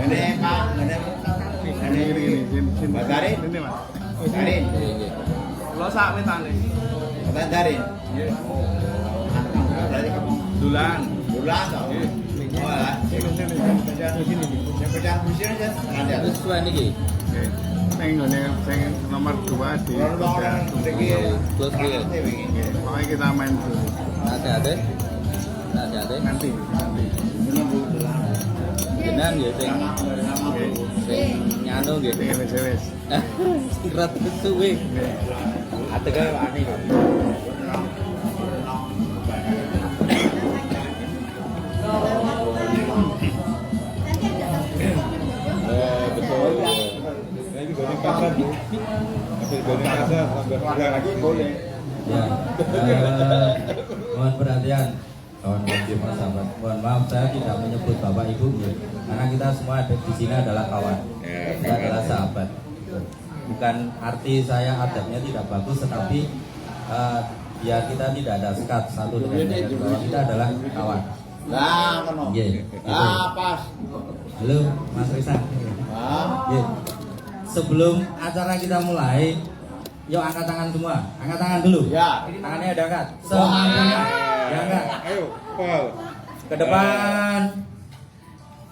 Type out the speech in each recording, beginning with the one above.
Ini Pak, ini Pak Darin. Ini Mas. Darin. Lo sak wetane. Pak Darin. Nggih. Dari kamu. Dulan. Bulan toh. Oh lah. Sini. Yang pecahan busir aja. Ada. Terus suan iki. Nggih. Sing nomor 2 di Orang Terus piye? Nggih. Pokoknya kita main dulu. Nasihate. Nasihate. Nanti. Jenengan nggih sing nyano nggih. Sing wis. Sirat suwe. Nggih. Atege wani kok. Betul. Ini goreng kasar Bu. Ambil goreng kasar sampai lagi boleh. Ya. Mohon perhatian kawan-kawan Jemaah sahabat. Mohon maaf saya tidak menyebut Bapak Ibu ya. Karena kita semua ada di sini adalah kawan. Kita adalah sahabat. Bukan arti saya adabnya tidak bagus, tetapi ya kita tidak ada sekat satu dengan yang lain, bahwa kita adalah kawan. Nah, kono. Nggih. Ah, pas. Halo Mas Risan. Ah. Nggih. Sebelum acara kita mulai, yuk angkat tangan semua. Angkat tangan dulu. Ya. Tangannya diangkat. Semuanya diangkat. Ayo, Paul. Ke depan.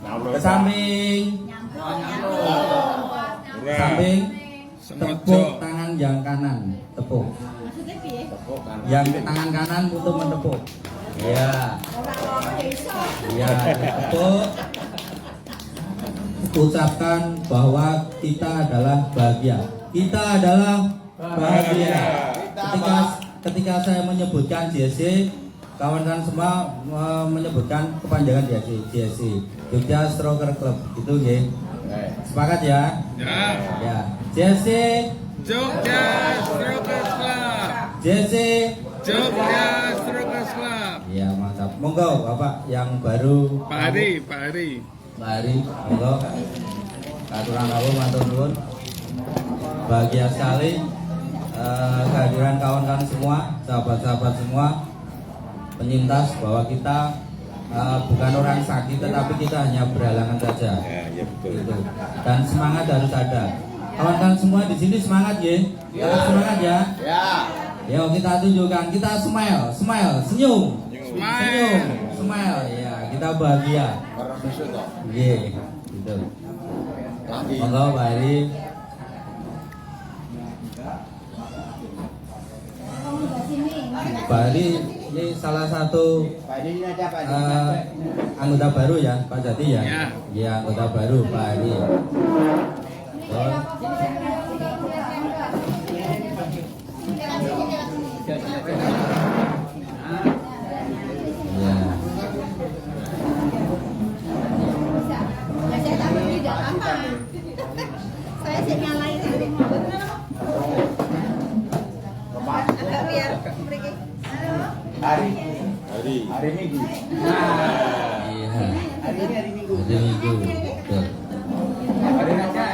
Ke samping. Samping. Tepuk tangan yang kanan. Tepuk. Yang tangan kanan untuk menepuk. Ya. Ya, tepuk. Ucapkan bahwa kita adalah bahagia. Kita adalah bahagia. Ketika saya menyebutkan JSC, kawan-kawan semua menyebutkan kepanjangan JSC, Jogja Stroker Club. Itu nggih. Sepakat ya? Ya. Ya. JSC Jogja Strokers Club. JSC Jogja Strokers Club. Ya, mantap. Monggo Bapak yang baru. Pak Hari. Pak Hari, monggo. Aturan rawuh matur nuwun. Bahagia sekali kehadiran kawan-kawan semua, sahabat-sahabat semua, penyintas bahwa kita bukan orang sakit, tetapi kita hanya berhalangan saja. Ya, betul. Gitu. Dan semangat harus ada. Kawan-kawan semua di sini semangat ya. Tetap semangat ya. Ya. Yuk kita tunjukkan, kita smile, senyum. Smile. Smile, ya, kita bahagia. Orang besok toh. Iya, gitu. Lagi. Monggo Pak Heri. Pak Heri ini salah satu Pak ini ada Pak ini. anggota baru ya, Pak Jati ya? Ya. Iya, anggota baru Pak Heri. Oh. Ya. Saya sih nyalain ini. Agak biar pergi. Hari Hari. Minggu. Iya. Hari ini hari Minggu. Hari Minggu. Betul. Hari Raja.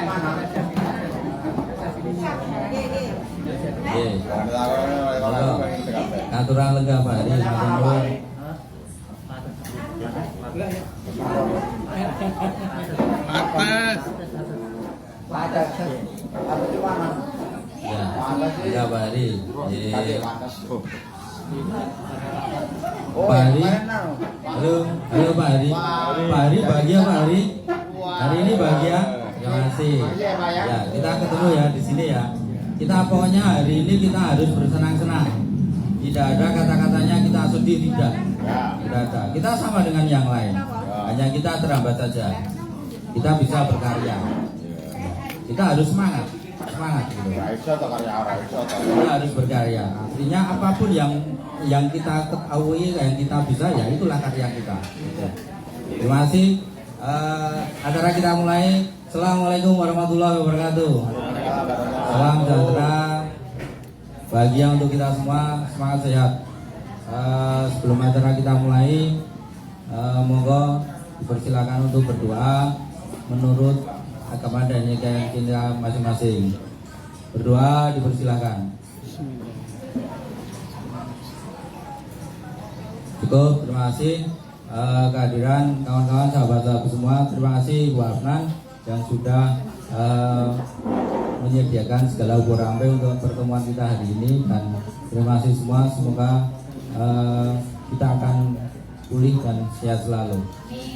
Oke. Aturan lega Pak Heri. Matur nuwun. Atas. Ya, lega Pak Heri. Iya. Pak Heri. Halo Pak Heri. Pak Heri bahagia Pak Heri. Hari ini bahagia. Terima kasih. Ya, kita ketemu ya di sini ya. Kita pokoknya hari ini kita harus bersenang-senang. Tidak ada kata-katanya kita sedih, tidak. Tidak ada. Kita sama dengan yang lain. Hanya kita terhambat saja. Kita bisa berkarya. Kita harus semangat gitu. Kita harus berkarya. Artinya apapun yang kita ketahui, yang kita bisa, ya itulah karya kita. Terima kasih. Acara kita mulai. Assalamualaikum warahmatullahi wabarakatuh. Salam sejahtera, bahagia untuk kita semua, semangat sehat. Sebelum acara kita mulai, monggo dipersilakan untuk berdoa menurut agama dan keyakinan kita masing-masing. Berdoa dipersilakan. Cukup, terima kasih. kehadiran kawan-kawan sahabat-sahabat semua. Terima kasih Bu Afnan yang sudah menyediakan segala ubur rampe untuk pertemuan kita hari ini, dan terima kasih semua. Semoga kita akan pulih dan sehat selalu.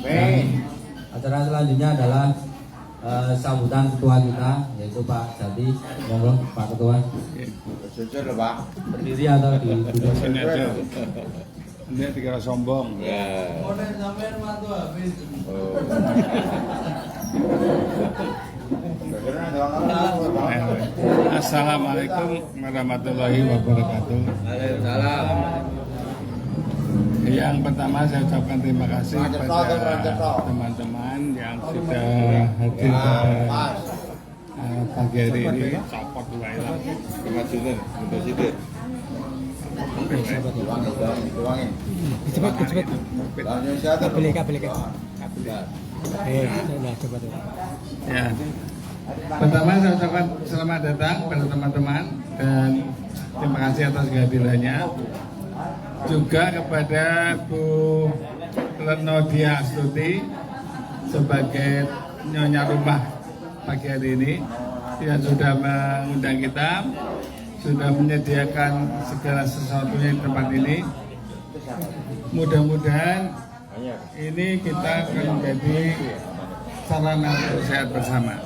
Dan acara selanjutnya adalah sambutan ketua kita, yaitu Pak Jati. Monggo Pak Ketua. Jujur loh Pak. Berdiri atau di duduk? Sini aja. Ini dikira sombong. Ya. Assalamualaikum warahmatullahi wabarakatuh. Waalaikumsalam. Yang pertama saya ucapkan terima kasih kepada teman-teman yang sudah hadir pada pagi hari ini. Copot dua ilang. Kemajuan untuk situ. Cepet. Beli kak. Coba. Ya. Pertama saya ucapkan selamat datang pada teman-teman dan terima kasih atas kehadirannya. Juga kepada Bu Lenodia Astuti sebagai nyonya rumah pagi hari ini yang sudah mengundang kita, sudah menyediakan segala sesuatunya di tempat ini. Mudah-mudahan ini kita akan menjadi sarana untuk sehat bersama.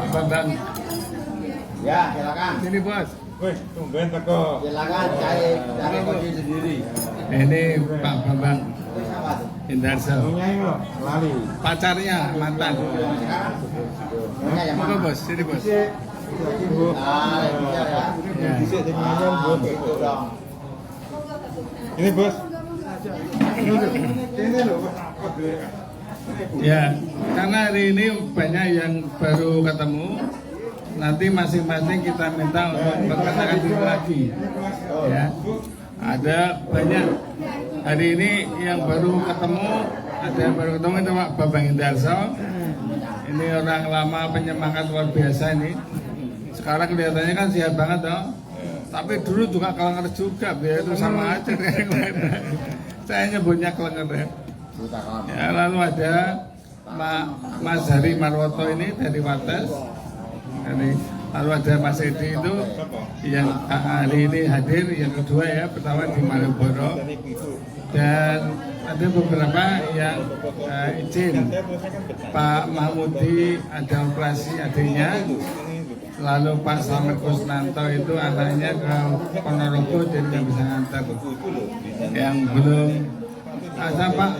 Bambang. Ya, silakan. Sini bos. Wih, tumben teko. Silakan cari baju sendiri. Ini Pak Bambang Siapa? Indarso. Lali. Pacarnya mantan. Monggo bos, sini bos. Ah, Ya. gitu dong. Ini bos. Ini loh. Ya, karena hari ini banyak yang baru ketemu. Nanti masing-masing kita minta untuk memperkenalkan diri lagi. Ya, ada banyak hari ini yang baru ketemu. Ada yang baru ketemu itu Pak Bambang Indarso. Ini orang lama penyemangat luar biasa ini. Sekarang kelihatannya kan sehat banget toh. Tapi dulu juga kelenger juga, biar itu sama aja kayak saya nyebutnya kelenger ya. Ya, lalu ada Mas Hari Marwoto ini dari Wates. Lalu ada Mas Edi itu yang hari ini hadir, yang kedua ya, pertama di Malioboro. Dan ada beberapa yang izin, Pak Mahmudi ada operasi adiknya. Lalu Pak Slamet Kusnanto itu anaknya ke Ponorogo jadi nggak bisa ngantar. Yang belum ada Pak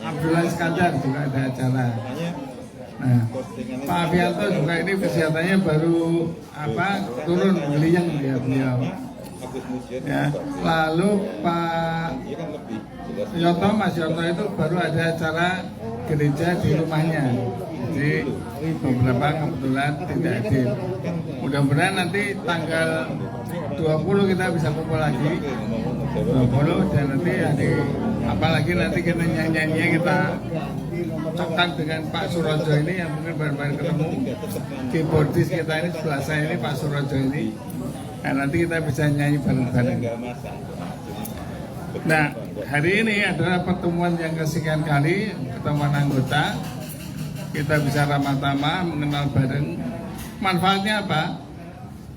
Abdullah Iskandar juga ada acara. Nah, Pak Avianto juga ini kesehatannya baru turun beliau ya beliau. Ya, lalu Pak Yoto, Mas Yoto itu baru ada acara gereja di rumahnya. Jadi beberapa kebetulan tidak hadir. Mudah-mudahan nanti tanggal 20 kita bisa kumpul lagi. 20 dan nanti apalagi nanti kita nyanyi-nyanyinya kita cocok dengan Pak Surojo ini yang mungkin baru-baru ketemu. Keyboardis kita ini sebelah saya ini Pak Surojo ini. Nah, nanti kita bisa nyanyi bareng-bareng. Nah, hari ini adalah pertemuan yang kesekian kali, pertemuan anggota. Kita bisa ramah-tamah, mengenal bareng. Manfaatnya apa?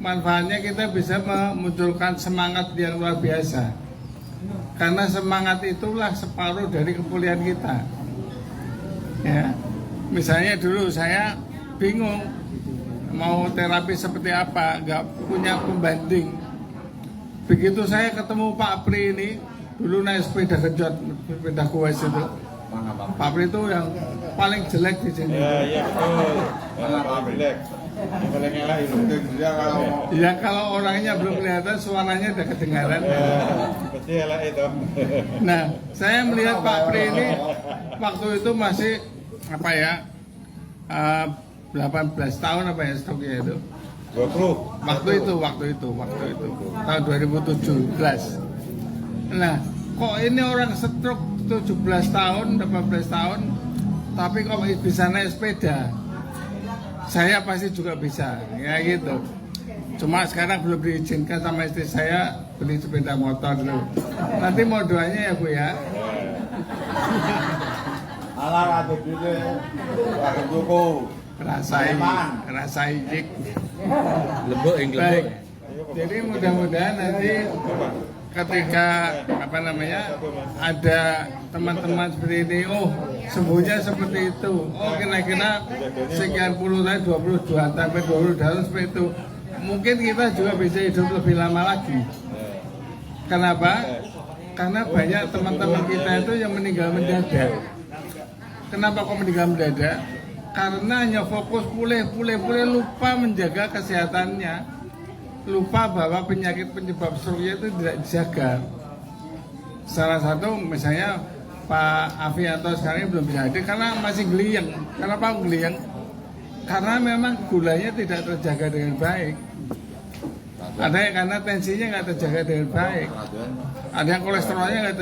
Manfaatnya kita bisa memunculkan semangat yang luar biasa. Karena semangat itulah separuh dari kepulihan kita. Ya, misalnya dulu saya bingung mau terapi seperti apa, nggak punya pembanding. Begitu saya ketemu Pak Pri ini, dulu naik sepeda genjot, sepeda kuas itu. Pak Pri itu yang paling jelek di sini. Iya, betul. Paling jelek. Yang paling elak itu dia kalau Ya kalau orangnya belum kelihatan, suaranya udah kedengaran. pasti elak itu. Nah, saya melihat Pak Pri ini waktu itu masih 18 tahun stoknya itu. 20. Waktu itu tahun 2017. Nah, kok ini orang stroke 17 tahun, 18 tahun, tapi kok bisa naik sepeda? Saya pasti juga bisa, ya gitu. Cuma sekarang belum diizinkan sama istri saya beli sepeda motor dulu. Nanti mau doanya ya Bu ya. Alah ada dulu. Ada tuku. Rasai jik. Lembut yang Baik. Jadi mudah-mudahan nanti ketika ada teman-teman seperti ini, oh sembuhnya seperti itu, oh kira-kira sekian puluh tahun, 22 sampai 20 tahun seperti itu, mungkin kita juga bisa hidup lebih lama lagi. Kenapa? Karena banyak teman-teman kita itu yang meninggal mendadak. Kenapa kok meninggal mendadak? Karena hanya fokus pulih, lupa menjaga kesehatannya. Lupa bahwa penyakit penyebab stroke itu tidak dijaga. Salah satu misalnya Pak Afianto sekarang belum bisa hadir karena masih geliyang. Kenapa geliyang? Karena memang gulanya tidak terjaga dengan baik. Ada yang karena tensinya nggak terjaga dengan baik. Ada yang kolesterolnya nggak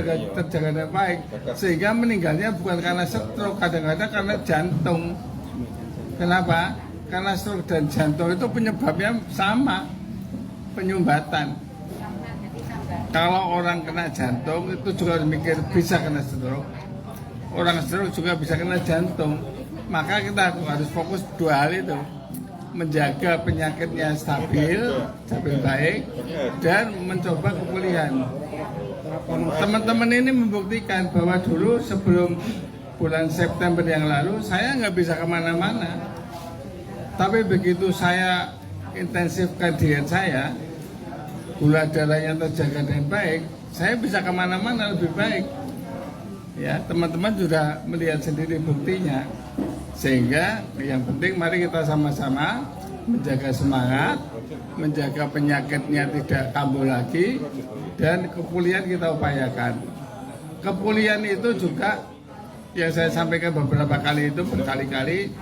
terjaga dengan baik. Sehingga meninggalnya bukan karena stroke, kadang-kadang karena jantung. Kenapa? Karena stroke dan jantung itu penyebabnya sama. Penyumbatan. Kalau orang kena jantung itu juga mikir bisa kena stroke. Orang stroke juga bisa kena jantung. Maka kita harus fokus dua hal itu. Menjaga penyakitnya stabil baik, dan mencoba kepulihan. Teman-teman ini membuktikan bahwa dulu sebelum bulan September yang lalu saya nggak bisa kemana-mana. Tapi begitu saya intensifkan diet saya, gula darahnya terjaga dengan baik, saya bisa kemana-mana lebih baik. Ya, teman-teman sudah melihat sendiri buktinya. Sehingga yang penting mari kita sama-sama menjaga semangat, menjaga penyakitnya tidak kambuh lagi, dan kepulihan kita upayakan. Kepulihan itu juga yang saya sampaikan beberapa kali itu berkali-kali.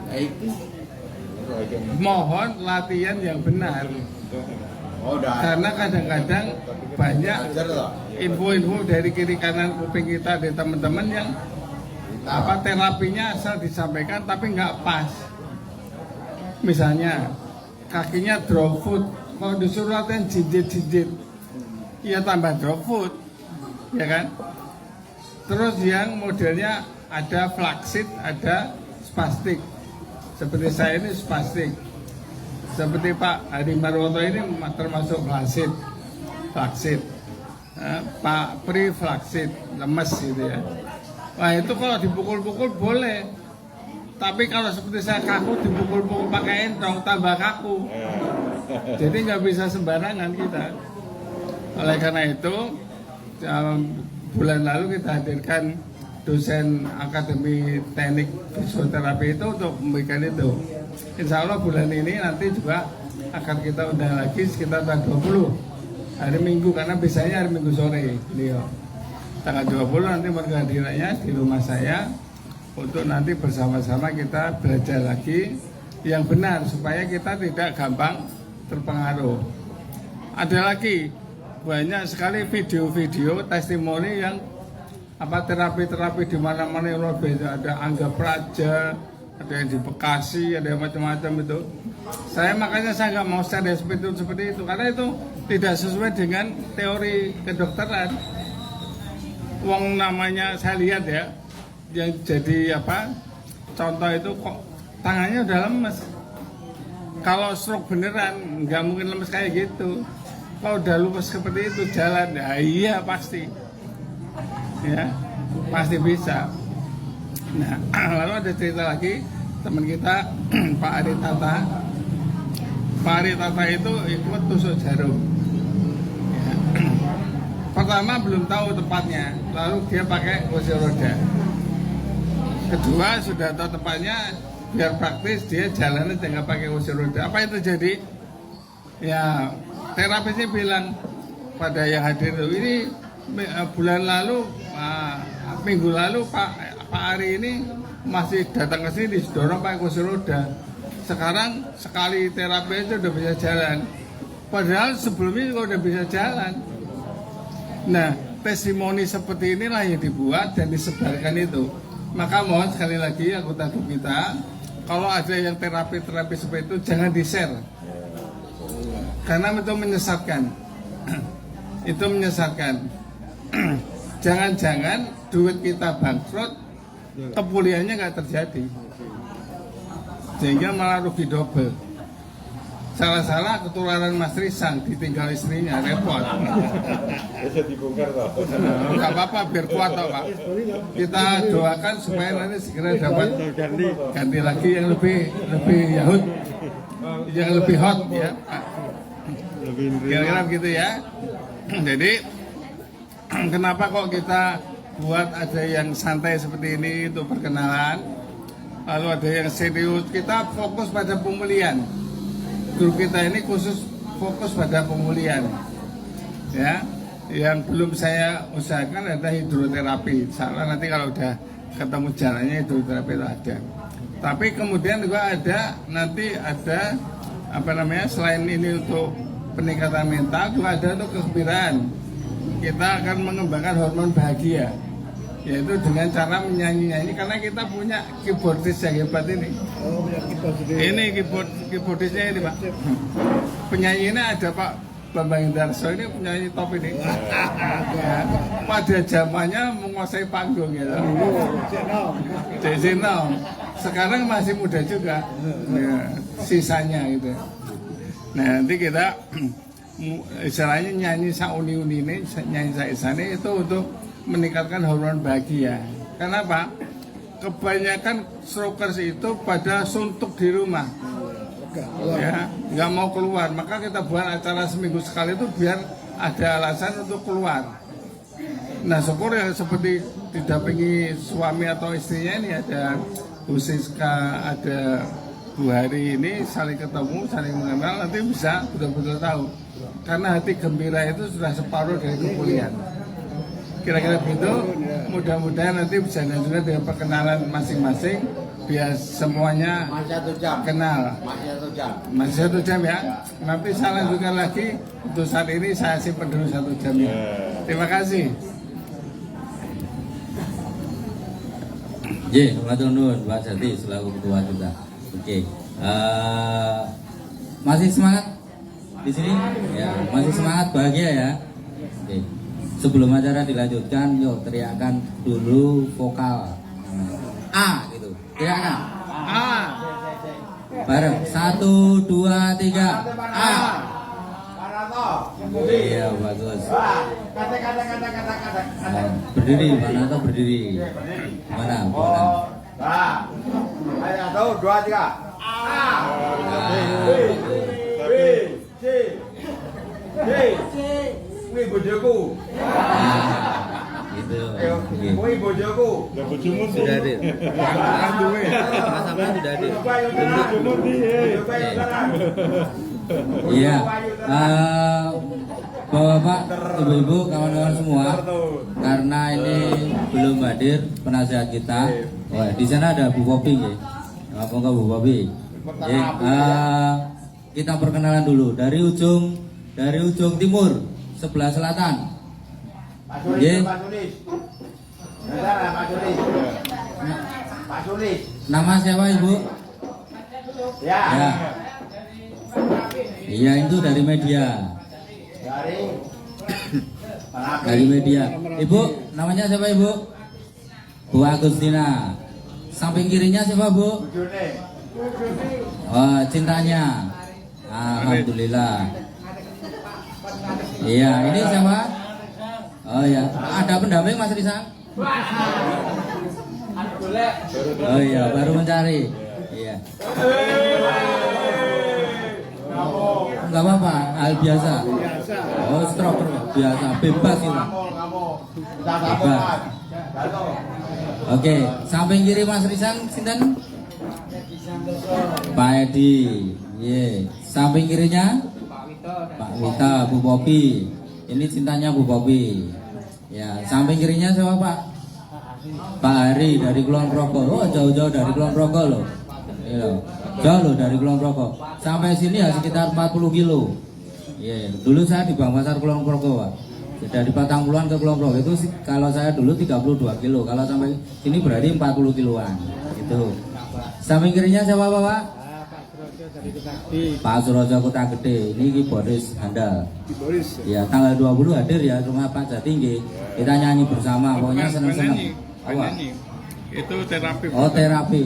Mohon latihan yang benar. Karena kadang-kadang banyak info-info dari kiri kanan kuping kita dari teman-teman yang terapinya asal disampaikan tapi nggak pas. Misalnya kakinya drop foot, kalau disuruh latihan jinjit, ya tambah drop foot, ya kan? Terus yang modelnya ada flaccid, ada spastik. Seperti saya ini spastik. Seperti Pak Hadi Marwoto ini termasuk flaccid. Pak Pri flaccid, lemes gitu ya. Wah itu kalau dipukul-pukul boleh. Tapi kalau seperti saya kaku dipukul-pukul pakai entong tambah kaku. Jadi nggak bisa sembarangan kita. Oleh karena itu bulan lalu kita hadirkan dosen Akademi Teknik Fisioterapi itu untuk memberikan itu. Insya Allah bulan ini nanti juga akan kita undang lagi sekitar tanggal 20 hari Minggu, karena biasanya hari Minggu sore beliau. Tanggal 20 nanti menghadirannya di rumah saya untuk nanti bersama-sama kita belajar lagi yang benar supaya kita tidak gampang terpengaruh. Ada lagi banyak sekali video-video testimoni yang terapi-terapi di mana-mana yang luar biasa. Ada Angga Praja, ada yang di Bekasi, ada yang macam-macam itu. Makanya saya nggak mau share seperti itu karena itu tidak sesuai dengan teori kedokteran. Wong namanya saya lihat ya, yang jadi contoh itu kok tangannya udah lemes. Kalau stroke beneran nggak mungkin lemes kayak gitu. Kalau udah lemes seperti itu jalan, ya iya pasti. Ya, pasti bisa. Nah, lalu ada cerita lagi teman kita Pak Ari Tata. Pak Ari Tata itu ikut tusuk jarum. Ya. Pertama belum tahu tempatnya, lalu dia pakai kursi roda. Kedua sudah tahu tempatnya, biar praktis dia jalannya jangan pakai kursi roda. Apa yang terjadi? Ya, terapisnya bilang pada yang hadir ini bulan lalu, minggu lalu Pak Ari ini masih datang ke sini dorong pakai kursi roda. Sekarang sekali terapi itu udah bisa jalan. Padahal sebelumnya juga udah bisa jalan. Nah, testimoni seperti inilah yang dibuat dan disebarkan itu. Maka mohon sekali lagi anggota grup kita, kalau ada yang terapi-terapi seperti itu jangan di-share. karena itu menyesatkan. Itu menyesatkan. Jangan-jangan duit kita bangkrut, kepulihannya nggak terjadi, sehingga malah rugi double. Salah-salah ketularan Mas Risang, ditinggal istrinya, repot. Bisa dibongkar toh. Nggak apa-apa, biar kuat toh Pak. Kita doakan supaya nanti segera dapat ganti lagi yang lebih Yahud, yang lebih hot ya Pak. Kira-kira begitu ya. Jadi kenapa kok kita buat ada yang santai seperti ini untuk perkenalan, lalu ada yang serius. Kita fokus pada pemulihan. Grup kita ini khusus fokus pada pemulihan. Ya, yang belum saya usahakan ada hidroterapi. Salah nanti kalau udah ketemu jalannya hidroterapi itu ada. Tapi kemudian juga ada nanti ada selain ini untuk peningkatan mental juga ada untuk kegembiraan. Kita akan mengembangkan hormon bahagia, yaitu dengan cara menyanyi-nyanyi, karena kita punya keyboardis yang hebat ini. Oh, punya keyboardis. Ini keyboardisnya ini Pak. Penyanyinya ada Pak Bambang Indarso, ini penyanyi top ini. Ya, pada zamannya menguasai panggung ya. Cino. Sekarang masih muda juga. Ya, sisanya gitu. Nah, nanti kita istilahnya nyanyi sauni-uni ini, nyanyi saisane itu untuk meningkatkan hormon bahagia. Kenapa? Kebanyakan strokers itu pada suntuk di rumah, ya, nggak mau keluar. Maka kita buat acara seminggu sekali itu biar ada alasan untuk keluar. Nah, syukur ya seperti didampingi suami atau istrinya ini, ada Bu Siska, ada Bu Hari, ini saling ketemu, saling mengenal, nanti bisa betul-betul tahu. Karena hati gembira itu sudah separuh dari kepulihan. Kira-kira begitu, mudah-mudahan nanti bisa juga dengan perkenalan masing-masing, biar semuanya kenal. Masih 1 jam ya. Nanti saya lanjutkan lagi, untuk saat ini saya simpan dulu 1 jam ya. Terima kasih. Matur nuwun Pak Jati selaku ketua kita. Oke. Masih semangat di sini? Ya, masih semangat, bahagia ya. Oke. Sebelum acara dilanjutkan, yuk teriakan dulu vokal A gitu. Teriakan A. Bareng 1, 2, 3 A. Iya, bagus. Berdiri, mana tuh berdiri? Mana? Ayo, 1, 2, 3. Kuwi bojoku. Gitu. Kuwi bojoku. Lah bojomu sudah hadir. Sama sudah hadir. Bojomu piye? Iya. Bapak-bapak, ibu-ibu, kawan-kawan semua, karena ini belum hadir penasihat kita. Wah, di sana ada Bu Popi ya. Apa enggak Bu Popi? Kita perkenalan dulu dari ujung timur sebelah selatan. Pak Sulis. Nama siapa Ibu? Ya. Iya, itu dari media. Dari media. Ibu, namanya siapa Ibu? Bu Agustina. Samping kirinya siapa Bu? Oh, cintanya. Alhamdulillah. Iya, ini siapa? Oh ya, ada pendamping Mas Risang? Oh iya, baru mencari. Iya. Enggak apa-apa, hal biasa. Oh, stroker biasa, bebas itu. Bebas. Oke, samping kiri Mas Risang sinten? Pak Edi. Iya. Samping kirinya Pak Wita, Bu Popi. Ini cintanya Bu Popi. Ya, samping kirinya siapa Pak? Pak Hari dari Kulon Progo. Oh, jauh-jauh dari Kulon Progo loh. Iya. Jauh loh dari Kulon Progo. Sampai sini ya sekitar 40 kilo. Iya, dulu saya di Bang Pasar Kulon Progo, Pak. Dari Patangpuluhan ke Kulon Progo itu kalau saya dulu 32 kilo. Kalau sampai sini berarti 40 kiloan. Gitu. Samping kirinya siapa Pak? Pak Surojo Kota Gede. Ini Ki Boris Handal. Di Boris. Ya, tanggal 20 hadir ya rumah Pak Jati nggih. Kita nyanyi bersama, pokoknya Bukan seneng-seneng. nyanyi, bukan Apa? nyanyi. Itu terapi. Oh, terapi.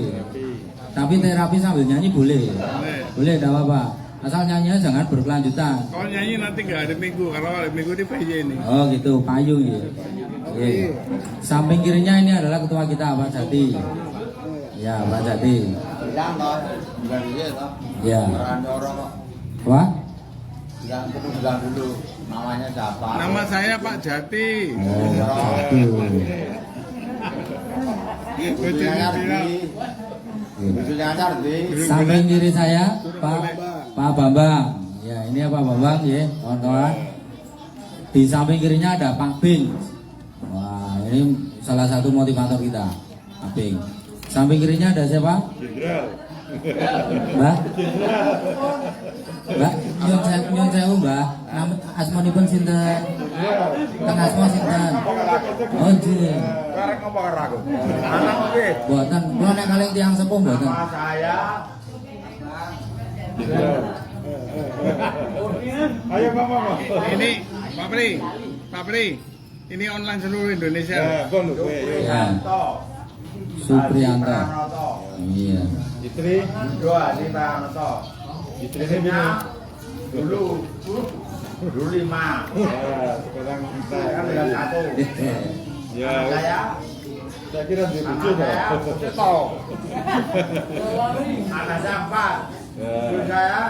Tapi terapi sambil nyanyi boleh. Boleh. Boleh, enggak apa-apa. Asal nyanyinya jangan berkelanjutan. Kalau nyanyi nanti nggak hari Minggu, kalau hari Minggu di PJ ini. Oh gitu, payung ya. Iya. Samping kirinya ini adalah ketua kita Pak Jati. Ya Pak Jati. Bilang toh, bukan dia toh. Ya. Orang orang kok. Wah. Bilang dulu namanya siapa? Nama saya Pak Jati. Oh, aduh. Bujunya Ardi. Bujunya Ardi. Samping kiri saya Pak Bambang. Ya ini Pak Bambang ya, kawan-kawan. Di samping kirinya ada Pak Bing. Wah ini salah satu motivator kita, Pak Bing. Samping kirinya ada siapa? Mbak? Mbak, nyun sewu Mbak. Nama asmanipun sinten? Teng asma sinten? Oh nggih. Karek ngomong karo aku. Anak piye? Mboten, kula nek kalih tiyang sepuh mboten. Nama saya Ayo Mama. Ini Pak Pri, ini online seluruh Indonesia. Ya. Supriyanto. Iya. Istri dua di Pranoto. Istrinya dulu 5. Sekarang Saya kan tinggal 1. Ya, Saya kira di anak lucu saya Seto. Anak saya 4. Cucu saya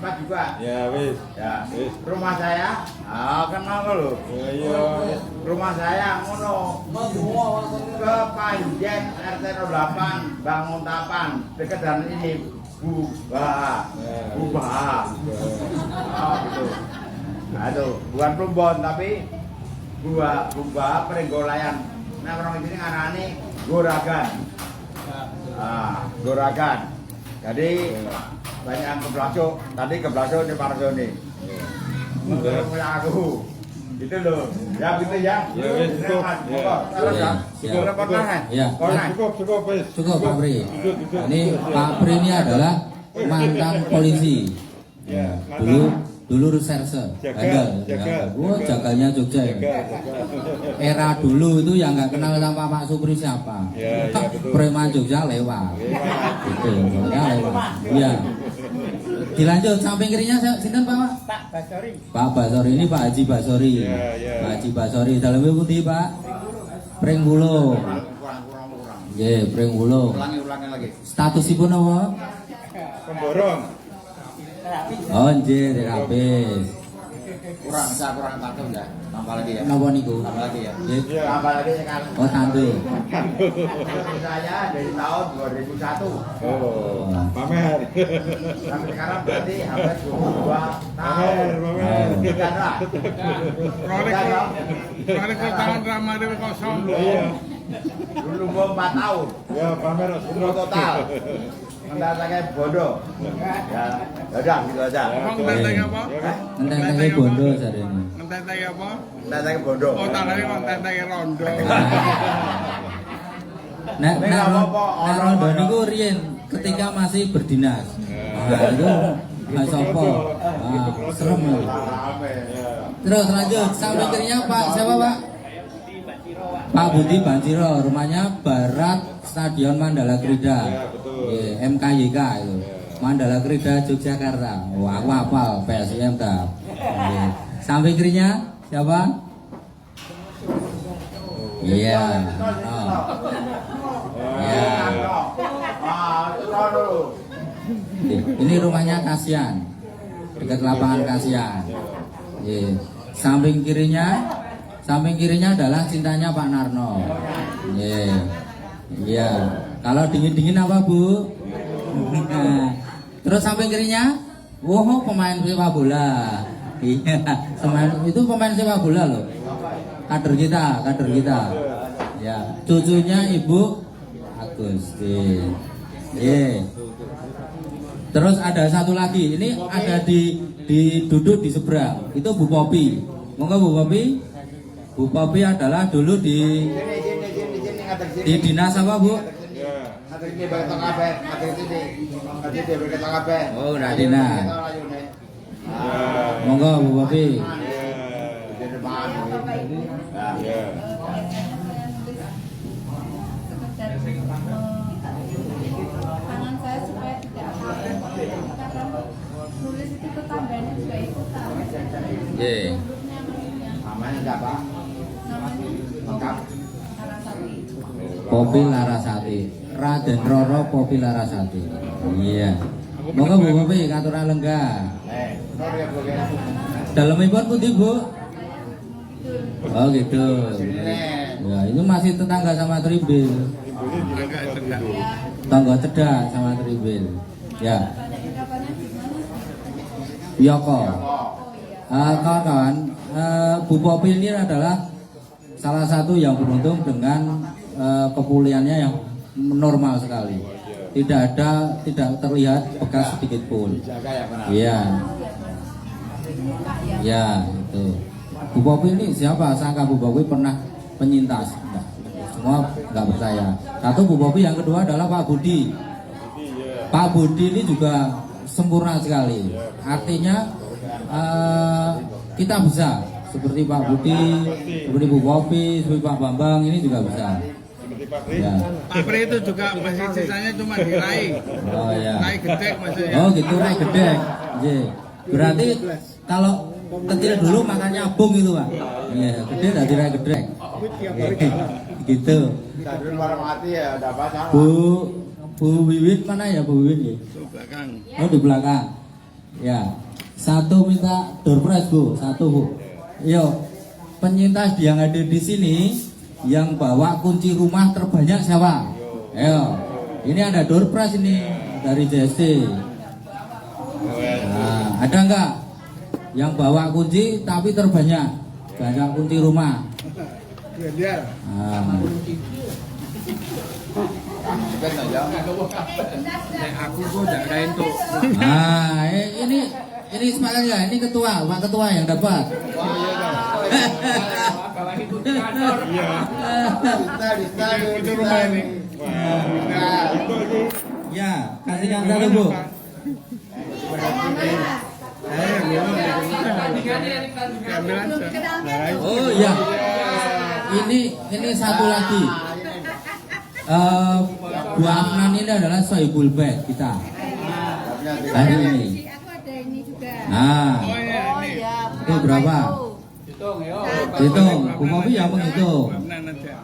4 juga. Ya, wis. Ya. Rumah saya, kenal lho. Iya. Rumah saya ngono. Ke Panjen RT 08 Bangun Tapan dekat dan ini Buba. Oh, gitu. Nah, itu bukan Plumbon tapi Buba Peringgolayan. Nah, orang ini ngarani Goragan. Goragan. Jadi banyak yang keblasuk. Tadi keblasuk di Parsoni. Punya aku. Gitu loh. Ya gitu ya. Ya, wis, cukup. Ya. Terus ya. Ya. Cukup repot mana? Ya. Cukup, wis. Cukup Pak Pri. Ini Pak Pri ini adalah mantan polisi. Ya, Dulu reserse. Jagal. Oh, jagalnya Jogja ya. Era dulu itu yang nggak kenal sama Pak Supri siapa. Ya, betul. Preman Jogja lewat. Gitu, ya lewat. Iya. Dilanjut samping kirinya sinten Pak? Pak Basori ini Pak Haji Basori. Ya. Pak Haji Basori dalamnya putih Pak. Pringwulo. Kurang. Nggih, Pringwulo. Ulangi lagi. Statusipun apa? Pemborong. Oh, nggih, dirapis. Saya kurang satu ya. Tambah lagi ya. Napa niku? Tambah lagi ya. Nggih. Tambah lagi sekali. Oh, tandu. Saya dari tahun 2001 Oh, pamer. sampai sekarang berarti hampir 22 tahun. Pamer. Bukan lah. Kronik tahun Ramadhan kosong. Iya. Dulu mau 4 tahun. Ya, pamer. Dulu total. Mendatangkan bodoh. Ya, udah gitu aja. Emang ngenteng apa? Enteng-entenge bondo jarene. Ngenteng apa? Mendatangkan bodoh. Oh, tangannya ngenteng rondo. Nek rondo niku riyen ketika masih berdinas. Nah, itu Mas Sopo. Serem. Terus lanjut sampai kirinya Pak siapa Pak? Pak Budi Banjiro, rumahnya Barat Stadion Mandala Krida. MKYK itu. Mandala Krida Yogyakarta. Wah, aku hafal PSIM dah. Samping kirinya siapa? Iya. Oh. Ya. Ini rumahnya Kasian. Dekat lapangan Kasian. Iya. Samping kirinya adalah cintanya Pak Narno. Iya. Iya. Kalau dingin-dingin apa, Bu? Terus samping kirinya, wow, pemain sepak bola. Iya, itu pemain sepak bola loh. Kader kita. Ya, cucunya Ibu Agusti. Iya. Terus ada satu lagi, ini ada duduk di seberang. Itu Bu Popi. Monggo Bu Popi. Bu Popi adalah dulu di dinas apa Bu? Ngerti begitu kabeh, ngerti begitu kabeh. Oh, Radina. Monggo Bu Bobi. Di depan. Ya. Tangan saya supaya tidak karena nulis itu tetanggaan juga ikutan. Nggih. Namanya siapa? Namanya Lengkap. Larasati. Popi Larasati. Raden Roro Popi Larasati. Iya. Monggo Bu Bobi katuran lenggah. Bener ya Bu. Dalemipun pundi Bu? Oh gitu. Ya, ini masih tetangga sama Tribil. Tangga cedak sama Tribil. Ya. Yoko. Kawan-kawan, Bu Popi ini adalah salah satu yang beruntung dengan kepulihannya yang normal sekali. Tidak terlihat bekas sedikit pun. Iya. Ya, itu. Bu Popi ini siapa? Sangka Bu Popi pernah penyintas. Enggak. Semua nggak percaya. Satu Bu Popi, yang kedua adalah Pak Budi. Pak Budi ini juga sempurna sekali. Artinya kita bisa seperti Pak Budi, seperti Bu Popi, seperti Pak Bambang ini juga bisa. Ya. Pak Pri itu juga masih sisanya cuma diraih. Oh ya. Naik gedek maksudnya. Oh gitu, naik gedek. Iya. Berarti kalau kecil dulu makannya abung itu Pak. Iya, gede dari naik gedek. Gitu. Tadi orang mati ya udah apa Bu Wiwin mana ya Bu Wiwin ya? Di belakang. Oh di belakang. Ya. Satu minta door prize Bu, satu Bu. Yo, penyintas yang ada di sini yang bawa kunci rumah terbanyak siapa? Ayo. Ini ada door prize ini dari JST. Nah, ada enggak yang bawa kunci tapi terbanyak? Banyak kunci rumah. Nah. Aku kok enggak ada itu. Nah, ini semangat ya, ini ketua, Pak Ketua yang dapat. Itu rumah ini. Ya, kasihkan satu Bu. Ambil aja. Oh iya, ini satu lagi. Bu Afnan ini adalah Sohibul Bait kita hari ini. Aku ada ini juga. Nah, Oh iya, ini. itu berapa? Hitung, Bu Mopi yang menghitung. Benar aja.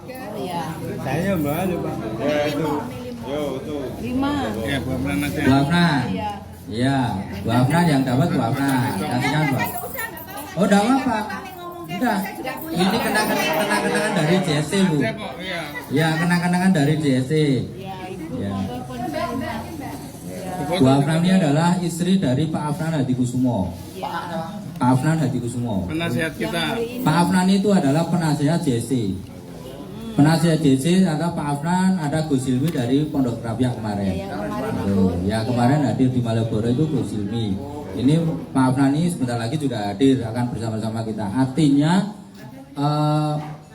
Saya mbak aja Pak. Ya itu. Yo itu. 5. Ya, benar aja. Bu Afnan. Iya, Bu Afnan yang dapat Bu Afnan. Kasihkan Bu. Oh, enggak apa-apa. Enggak. Ini kenang-kenangan dari JSC Bu. Saya kok, iya. Ya, kenang-kenangan dari JSC. Ya. Bu Afnan ini adalah istri dari Pak Afnan Hadikusumo. Pak Afnan Hadikusumo. Penasihat kita. Pak Afnan itu adalah penasihat JSC. Penasihat JSC ada Pak Afnan, ada Gus Silmi dari Pondok Rapiak kemarin. Tuh, ya kemarin hadir di Malioboro itu Gus Silmi. Ini Pak Afnan ini sebentar lagi juga hadir, akan bersama-sama kita. Artinya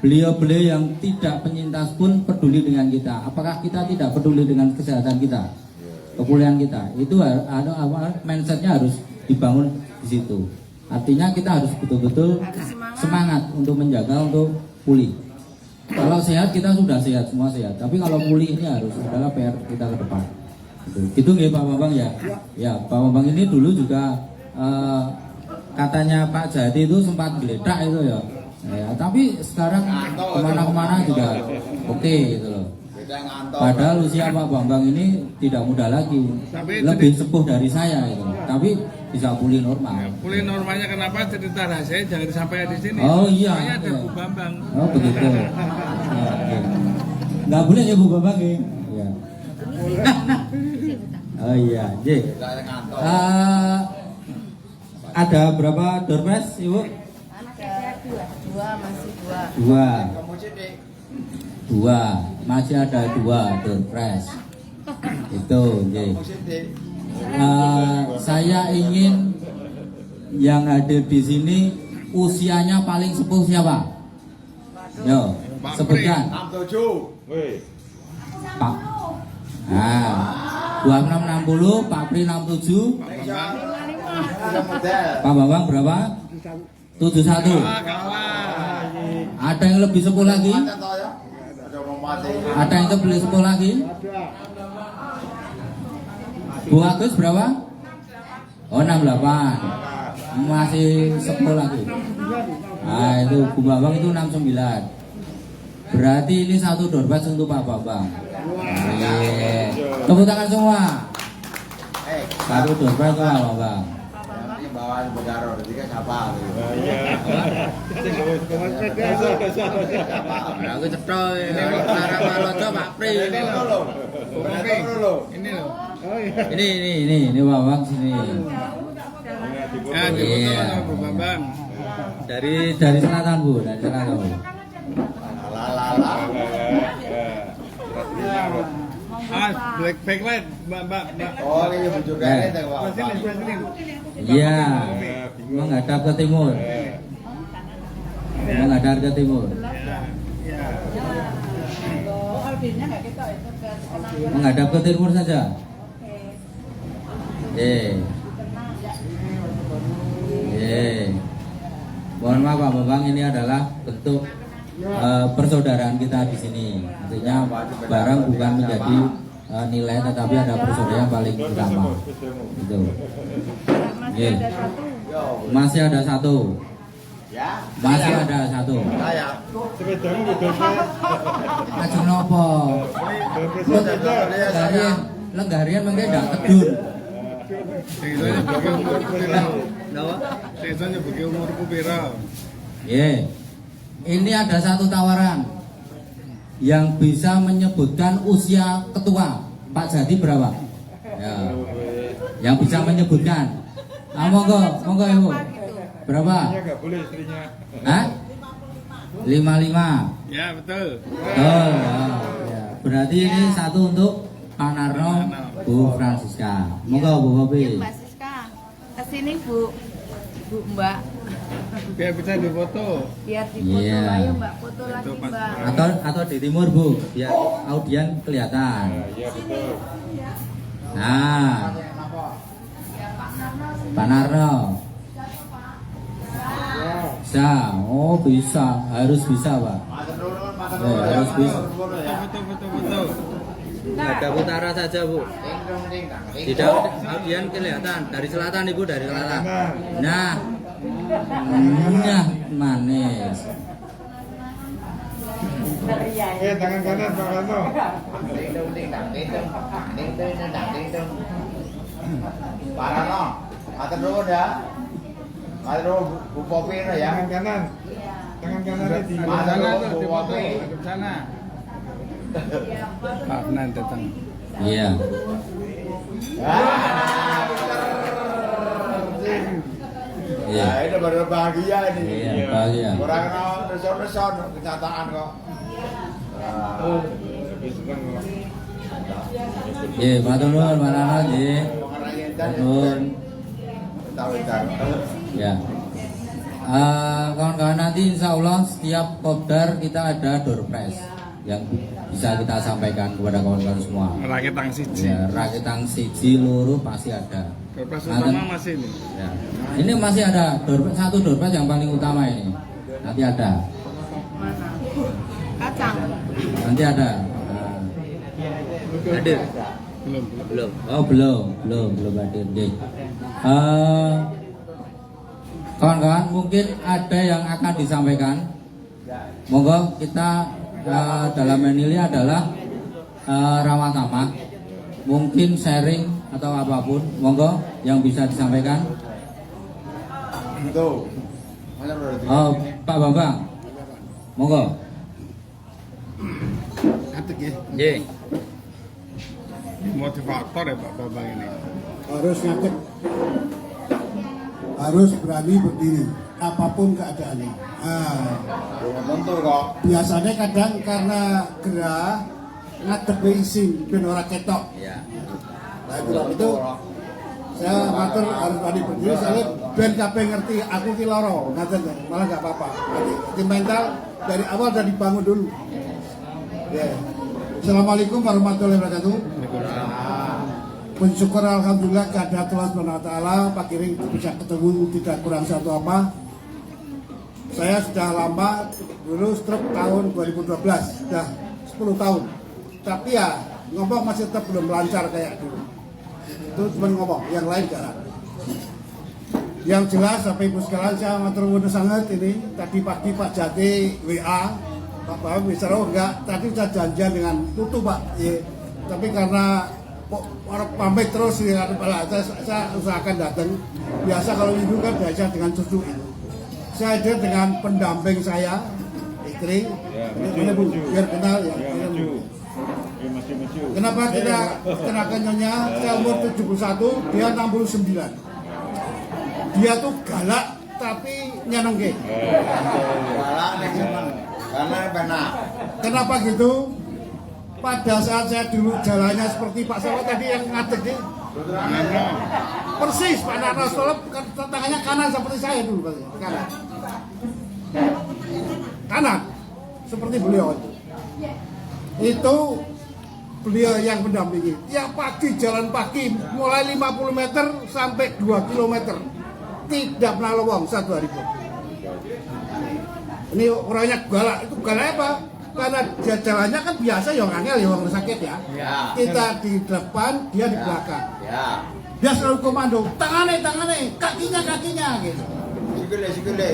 beliau-beliau yang tidak penyintas pun peduli dengan kita. Apakah kita tidak peduli dengan kesehatan kita, kepulihan kita? Itu mindsetnya harus dibangun di situ. Artinya kita harus betul-betul semangat untuk menjaga, untuk pulih. Kalau sehat kita sudah sehat, semua sehat. Tapi kalau pulih ini harus adalah PR kita ke depan. Gitu nggih Pak Bambang ya? Ya, Pak Bambang ini dulu juga katanya Pak Jati itu sempat geledak itu ya. Ya, tapi sekarang kemana-kemana juga oke gitu loh. Padahal usia Pak Bambang ini tidak muda lagi, lebih sepuh dari saya itu. Tapi bisa pulih normal. Pulih normalnya kenapa cerita rahasia jangan disampaikan di sini. Oh iya. Soalnya ada Bu Bambang. Oh begitu. Nggak boleh ya Bu Bambang ya. Iya. Oh iya, J. Ada berapa door prize Ibu? Dua, masih dua. Dua, masih ada 2 door prize. Itu, J. Saya ingin yang hadir di sini usianya paling sepuh siapa? Yo, sebutkan. 67. Wih. Pak Nah, 2660, Pak Pri 67, Pak Bambang berapa? 71. Ada yang lebih 10 lagi? Ada yang lebih 10 lagi? Bu Agus berapa? Oh 68. Masih 10 lagi. Nah itu Bu Bambang itu 69. Berarti ini satu door prize untuk Pak Bambang. Tepuk tangan semua. Satu door prize untuk Pak Bambang. Bawaan Bedaro, jadi siapa? Aku cetol ini cara Malojo Pak Pri ini loh. Ini Pak Bambang sini. Ya, difoto sama Bu Bambang. Dari selatan Bu, dari selatan Bu. Backlight, Mbak. Oh, ini bujuk dari itu, Pak. Sini. Iya, menghadap ke timur. Menghadap ke timur. Menghadap ke timur saja. Mohon maaf Pak Bambang, ini adalah bentuk persaudaraan kita di sini. Artinya barang bukan menjadi nilai, tetapi ada persaudaraan yang paling utama. Itu. Masih ada satu. Ya. Masih ada satu. Saya. Ajeng nopo? Lenggarian mungkin tidak tedur. Sesanya bagi umurku pira. Ini ada satu tawaran yang bisa menyebutkan usia ketua Pak Jati berapa? Ya. Yang bisa menyebutkan. Monggo Ibu. Berapa? Hah? 55. Ya betul. Oh, ya. Berarti ini satu untuk Pak Narno, Bu Francisca. Monggo Bu Bobi. Mbak Siska, kesini Bu Mbak. Biar bisa difoto. Biar difoto, Iya. ayo Mbak foto lagi Mbak. Atau di timur Bu, biar audien kelihatan. Nah, Pak Narno. Bisa, oh bisa, harus bisa Pak. Harus bisa. Foto. Ada utara saja Bu. Tidak audien kelihatan dari selatan Ibu, dari selatan. Nah, manis. Tangan kanan Pak Ranto. Pak Rano, matur nuwun ya. Matur nuwun Bu Popi ya. Tangan kanan di sana tuh, difoto ke sana. Pak Nan datang. Iya. Iya. Ya, ini baru bahagia ini. Iya, bahagia. Orang no reson kenyataan kok. Iya, matur nuwun Pak Narno nggih. Nuwun. Ya. Kawan-kawan, nanti insya Allah setiap kopdar kita ada door prize yang bisa kita sampaikan kepada kawan-kawan semua. Rakitang siji. Ya, rakitang siji loro pasti ada. Doorprize utama masih ini. Ya. Ini masih ada satu door prize yang paling utama ini. Nanti ada. Mana? Kacang. Nanti ada. Hadir. Belum. Oh belum hadir deh. Kawan-kawan, mungkin ada yang akan disampaikan. Monggo kita dalam ini adalah rawat tamak. Mungkin sharing atau apapun, monggo yang bisa disampaikan. Tuh. Oh, Pak Bambang, monggo. Atik ya. Nggih. Motivator ya Pak Bambang ini. Harus ngadeg, harus berani berdiri apapun keadaannya. Tentu kok. Biasanya kadang karena gerah ngadeg isin ben ora ketok. Ya. Nah itu saya matur harus berani berdiri soalnya ben kabeh ngerti aku ki loro, ngaten malah nggak apa-apa. Nanti di mental dari awal udah dibangun dulu. Ya. Assalamualaikum warahmatullahi wabarakatuh. Bersyukur alhamdulillah kepada Allah SWT pagi ini bisa ketemu tidak kurang satu apa. Saya sudah lama dulu stroke tahun 2012, sudah 10 tahun. Tapi ya ngomong masih tetap belum lancar kayak dulu. Itu cuma ngomong, yang lain jalan. Yang jelas Bapak Ibu sekalian saya matur nuwun sangat ini. Tadi pagi Pak Jati WA, Pak Bapak bisa enggak? Tadi saya janjian dengan Tutu Pak. Ya. Tapi karena orang pamit terus ya, saya usahakan datang. Biasa kalau ibu kan biasa dengan cucu itu. Saya hadir dengan pendamping saya, istri. Ini Bu, biar kenal ya. Kenapa tidak kenakan nyonya? Saya umur 71, dia 69. Dia tuh galak tapi nyenengke. Galak nek seneng. Karena benar. Kenapa gitu? Pada saat saya dulu jalannya seperti Pak Sawo tadi yang ngadeg nih. Persis Pak Nana Solop tangannya kanan seperti saya dulu Pak. Kanan. Kanan. Seperti beliau itu. Itu beliau yang mendampingi. Tiap pagi jalan pagi mulai 50 meter sampai 2 kilometer. Tidak pernah lowong satu hari pun. Ini orangnya galak. Itu galak apa? Karena jalannya kan biasa ya angel ya orang sakit ya. Kita di depan, dia di belakang. Dia selalu komando, tangannya, kakinya gitu.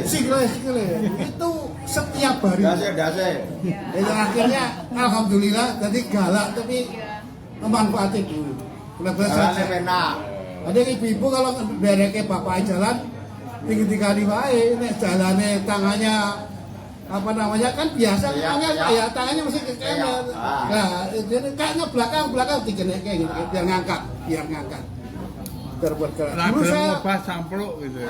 Sikile. Itu setiap hari. Dase. Jadi akhirnya alhamdulillah tadi galak tapi memanfaatkan dulu. Benar-benar ada ibu-ibu kalau bereke bapak jalan tinggi-tinggi wae nek jalane tangannya apa namanya kan biasa tangannya Pak ya, tangannya mesti ke kanan. Nah, jadi kayaknya belakang dikenek kayak gitu biar ngangkat. Bergerak. Dulu saya pas sampluk gitu.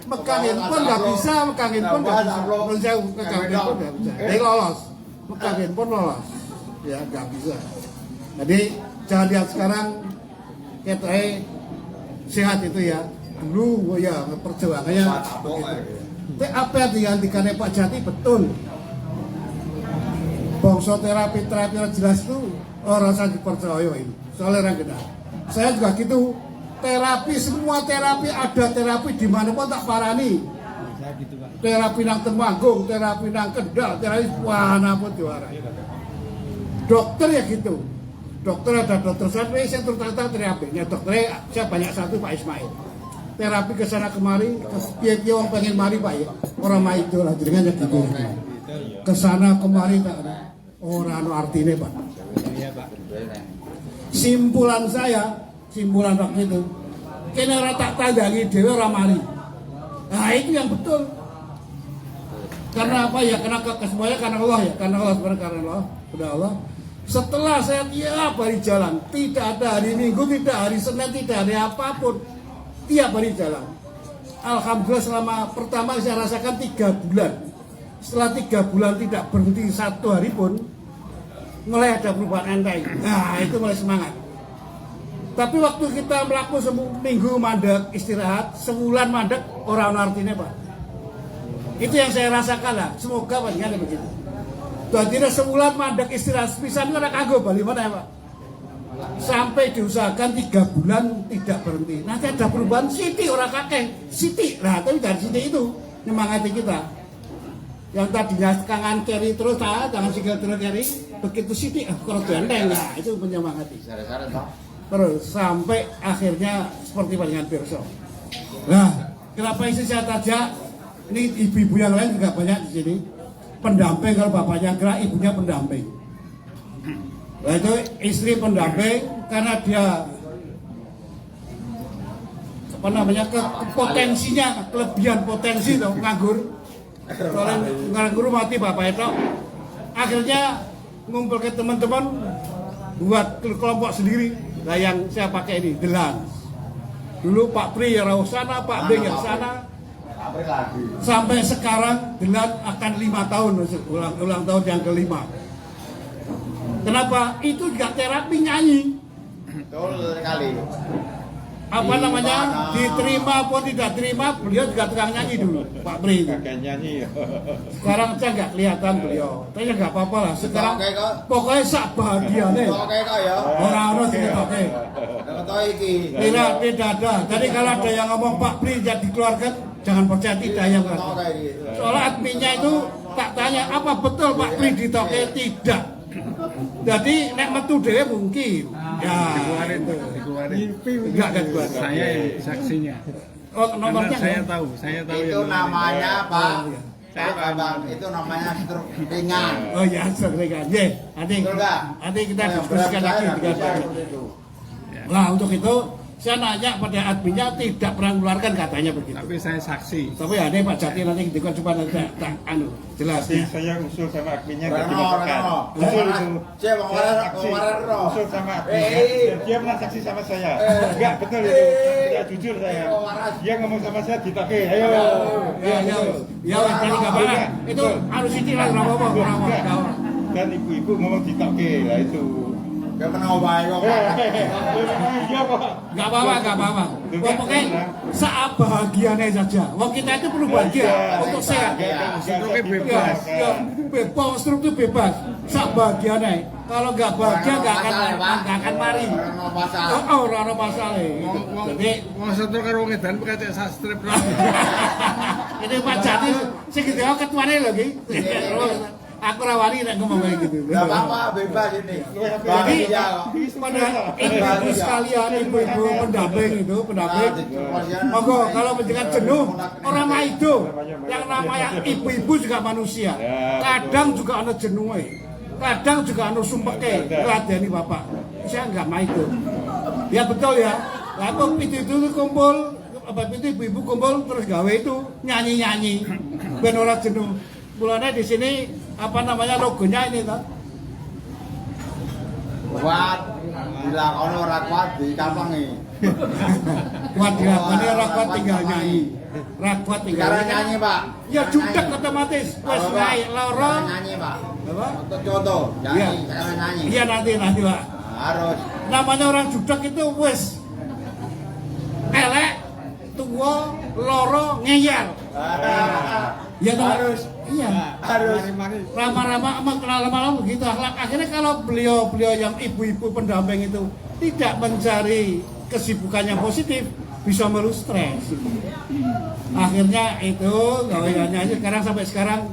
megang handphone nggak bisa. Belum saya megang handphone nggak bisa. Jadi lolos. Megang handphone lolos. Ya nggak bisa. Jadi jangan lihat sekarang kita sehat itu ya. Dulu ya perjuangannya begitu. Apa yang digantikan Pak Jati betul. Bangsa terapi jelas itu orang saya dipercaya ini. Soalnya orang kenal. Saya juga gitu. Semua terapi ada terapi di mana pun tak parani. Terapi nang Temanggung, terapi nang Kendal, terapi mana pun juara. Dokter ya gitu. Dokter ada dokter saya tertata terapinya. Dokternya saya banyak satu Pak Ismail. Terapi ke sana kemari, dia orang pengen mari Pak ya. Orang mah itu lah jaringannya gitu. Ke sana kemari tak ada. Orang artinya Pak. Simpulan waktu itu, kena tak tandangi dewa orang mari. Nah itu yang betul. Karena apa ya? Karena semuanya karena Allah ya. Karena Allah karena Allah. Sudah Allah. Setelah saya tiap hari jalan, tidak ada hari Minggu, tidak hari Senin, tidak hari apapun. Tiap hari jalan. Alhamdulillah selama pertama saya rasakan 3 bulan. Setelah 3 bulan tidak berhenti satu hari pun, mulai ada perubahan enteng. Nah itu mulai semangat. Tapi waktu kita melakukan seminggu mandek istirahat, sebulan mandek orang artinya Pak. Itu yang saya rasakan lah. Semoga Pak ada begitu. Jadi sebulan mandek istirahat, bisa nggak kagum balik mana ya Pak? Sampai diusahakan 3 bulan tidak berhenti. Nanti ada perubahan Siti orang kakek, Siti. Nah, tapi dari Siti itu nyemangati kita. Yang tadinya kangen kiri terus, tangan sikil terus kiri, begitu Siti, kalau ganteng, nah itu menyemangati. Terus sampai akhirnya seperti dengan Pirso. Nah, kenapa istri saya tajak? Ini ibu-ibu yang lain juga banyak di sini. Pendamping kalau bapaknya gerak, ibunya pendamping. Nah itu istri pendamping karena dia apa namanya potensinya kelebihan potensi tuh nganggur. Soalnya nganggur mati bapak itu. Akhirnya ngumpul ke teman-teman buat kelompok sendiri. Nah yang saya pakai ini Delan. Dulu Pak Pri ya sana, Pak Beng yang sana. Sampai sekarang Delan akan 5 tahun ulang tahun yang kelima. Kenapa? Itu juga terapi nyanyi. Betul sekali. apa namanya diterima pun tidak terima, beliau juga tukang nyanyi dulu, Pak Pri. Kakek nyanyi. Sekarang aja nggak kelihatan beliau, tapi nggak apa-apa lah. Sekarang pokoknya sak bahagia nih. Oke kok ya. Orang-orang sini oke. Tahu iki. Tidak ada. Jadi kalau ada yang ngomong Pak Pri jadi dikeluarkan, jangan percaya, tidak yang kan. Soalnya adminnya itu tak tanya apa betul Pak Pri ditoke, tidak. Jadi nek metu dhewe mungkin. Ya, Dikeluarin. enggak kan gua. Saya yang saksinya. Oh, Karena nomornya saya tahu Itu yang namanya Pak. Saya Pak Bang, itu namanya struk ringan. Oh ya, sering aja. Nanti kita diskusikan lagi dengan Pak. Nah, untuk itu saya nanya pada adminnya tidak pernah mengeluarkan katanya begitu. Tapi saya saksi. Tapi ada Pak Jati nanti dikon coba nanti tak anu jelas. Saya usul sama adminnya nggak Reno, dilaporkan. Reno. Usul itu. Saya mau kemarin Reno. Usul sama adminnya. Dan dia pernah saksi sama saya. Enggak betul itu. Tidak jujur saya. Dia ngomong sama saya ditoke. Ayo. Ya, tadi nggak apa-apa. Itu harus ini lah, apa-apa. Dan ibu-ibu ngomong ditoke. Lah itu. Gak pernah obahin kok. Iya Pak. Nggak apa-apa. Pokoknya saat bahagianya saja. Wong kita itu perlu bahagia untuk sehat. Struknya bebas. Ya, bebas, struktur bebas. Saat bahagianya. Kalau nggak bahagia nggak akan mari. Orang masalah. Jadi Mau satu karo wong edan pakai sastra. ini Pak Jati segitu ketuanya lagi. Aku rawani nek ngomong kayak gitu. Gak apa-apa, bebas ini. Jadi pada ibu-ibu sekalian, ibu-ibu pendamping itu, monggo kalau menjelaskan jenuh orang mah itu, yang namanya ibu-ibu juga manusia. Kadang juga ada jenuh, kadang juga ada sumpeke, ladeni bapak. Saya nggak mau itu. Ya betul ya. Lalu itu kumpul, itu ibu-ibu kumpul terus gawe itu nyanyi-nyanyi, ben ora jenuh. Mulanya di sini apa namanya logonya ini toh? Kuat, dilakoni ora kuat dikampangi. Kuat dilakoni ora kuat tinggal nyanyi. Ora kuat tinggal Sekarang nyanyi, Pak. Ya jutek otomatis. Wes naik loro. Nyanyi, Pak. Apa? Contoh, nyanyi, sekarang nyanyi. Iya nanti Pak. Harus. Namanya orang jutek itu wes elek, tua, loro, ngeyel. Ya harus. Iya. Harus. Ramah-ramah lama-lama begitu akhlak. Akhirnya kalau beliau yang ibu-ibu pendamping itu tidak mencari kesibukannya positif, bisa meluh stres. Akhirnya itu gaweannya aja sampai sekarang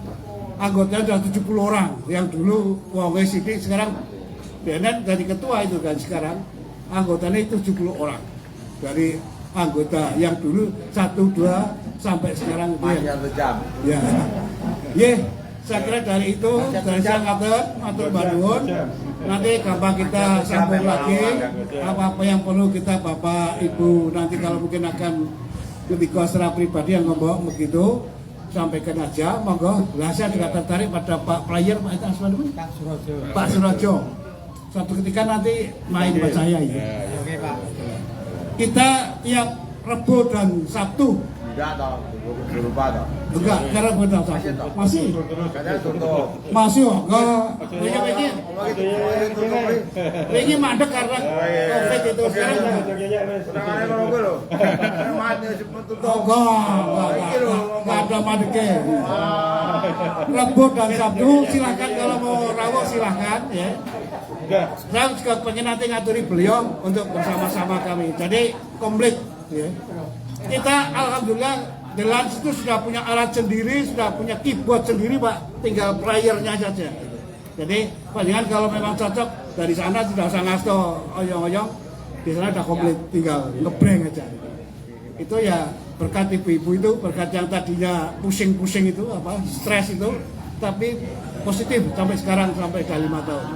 anggotanya sudah 70 orang. Yang dulu wong sidik sekarang Benet dari ketua itu kan sekarang anggotanya itu 70 orang. Dari anggota yang dulu 1, 2 sampai sekarang Masih 1 jam. ya. Saya kira dari itu dari saya ngatur Bandung. Nanti gampang kita sambung lagi apa-apa yang perlu kita Bapak Ibu nanti kalau mungkin akan ketika secara pribadi yang ngomong begitu sampaikan aja monggo. Lah saya juga tertarik pada Pak player Pak itu asma namanya? Pak Surojo. Suatu ketika nanti main Pak saya ya. Oke Pak. Kita tiap Rebo dan Sabtu. Enggak toh, lupa toh. Enggak, karena benar Sabtu. Masih. Katanya tutup. Masih enggak. Ini mandek karena Covid itu sekarang. Serangannya kalau gue loh. Mati sebelum tutup. Enggak ada mandeknya. Rebo dan Sabtu silakan kalau mau rawuh silakan ya. Saya juga pengen nanti ngaturi beliau untuk bersama-sama kami. Jadi komplit ya. Kita alhamdulillah The Lunch itu sudah punya alat sendiri, sudah punya keyboard sendiri Pak, tinggal playernya saja. Jadi panjangan kalau memang cocok dari sana sudah usah ngasto oyong-oyong, di sana sudah komplit, tinggal ngebreng aja. Itu ya berkat ibu-ibu itu, berkat yang tadinya pusing-pusing itu, apa stres itu, tapi positif sampai sekarang sampai udah 5 tahun.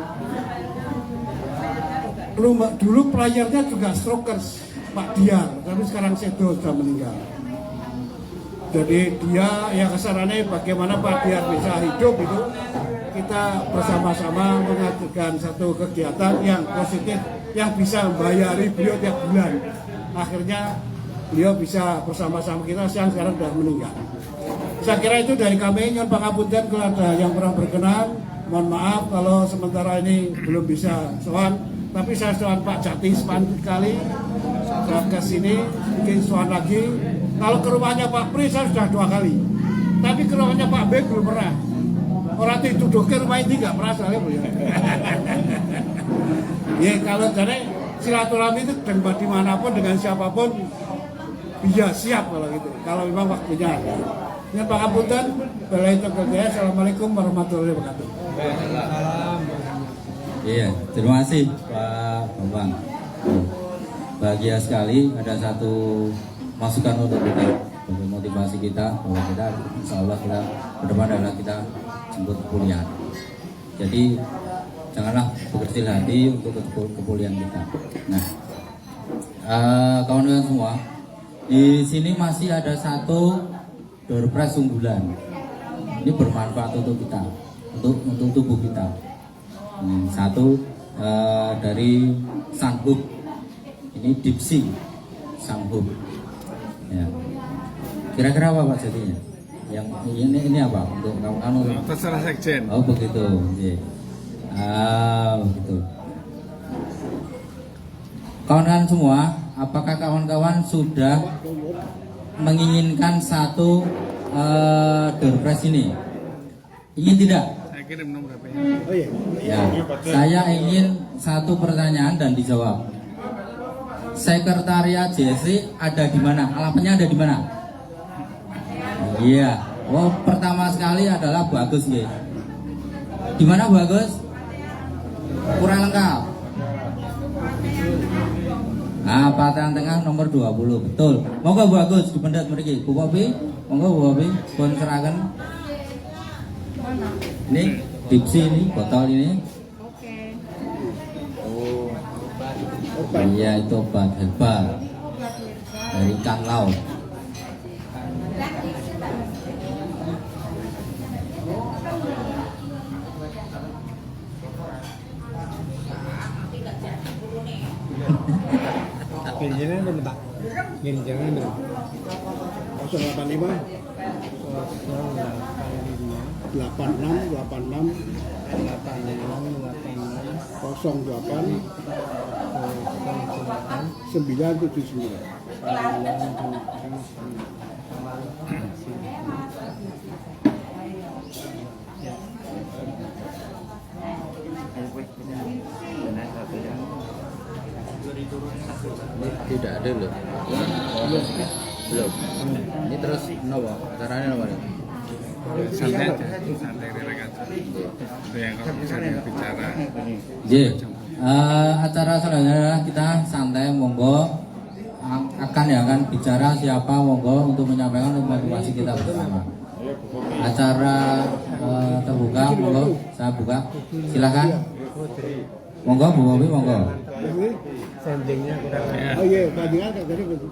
Dulu playernya juga strokers Pak Diar, tapi sekarang Sedo sudah meninggal. Jadi dia yang kesarannya bagaimana Pak Diar bisa hidup itu kita bersama-sama mengadakan satu kegiatan yang positif yang bisa membayari beliau tiap bulan. Akhirnya beliau bisa bersama-sama kita yang sekarang sudah meninggal. Saya kira itu dari kami, nyuwun pangapunten kalau ada yang kurang berkenan. Mohon maaf kalau sementara ini belum bisa sowan, tapi saya sowan Pak Jati sepanjang kali ke sini bikin suara lagi. Kalau ke rumahnya Pak Pri saya sudah 2 kali, tapi ke rumahnya Pak B belum pernah. Orang itu duduknya rumah ini nggak pernah saya ya. Ya kalau jadi silaturahmi itu dimanapun dengan siapapun bisa siap kalau gitu. Kalau memang waktunya. Ini Pak Kabupaten, Balai Tegal Jaya. Assalamualaikum warahmatullahi wabarakatuh. Iya, terima kasih Pak Bambang. Bahagia sekali ada satu masukan untuk kita, untuk motivasi kita bahwa kita insya Allah kita ke depan adalah kita jemput kuliah. Jadi janganlah berkecil hati untuk kepuliaan kita. Nah, kawan-kawan semua, di sini masih ada satu door prize unggulan. Ini bermanfaat untuk kita, untuk tubuh kita. Satu dari Sanghub, ini Dipsy Sanghub. Ya. Kira-kira apa Pak jadinya? Yang ini apa untuk kamu? Terserah sekjen. Oh begitu. Yeah. Begitu. Kawan-kawan semua, apakah kawan-kawan sudah menginginkan satu door prize ini? Ingin tidak? Saya kirim nomor HP. Oh iya. Ya, saya ingin satu pertanyaan dan dijawab. Sekretariat JSC ada di mana? Alamatnya ada di mana? Iya. Oh, pertama sekali adalah Bagus, nggih. Di mana Bagus? Kurang lengkap. Nah, Patan Tengah nomor 20, betul. Monggo Bagus dipendet mriki. Bu Popi, monggo Bu Popi, pun serahkan. Ini Dipsy ini, botol ini. Oke. Iya, itu obat herbal dari ikan laut. Gini berapa Pak? Gini jangan berapa? 085 86 08 979. Ini tidak ada loh. Belum. Ini terus nopo? Caranya nopo? Santai aja, santai rileks aja. Itu yang kalau bisa bicara. Acara selanjutnya adalah kita santai, monggo akan bicara siapa, monggo untuk menyampaikan motivasi kita bersama. Acara terbuka, monggo saya buka, silakan. Monggo Bu Bobi, monggo. Sandingnya kurang. Oh iya, bandingan tadi 9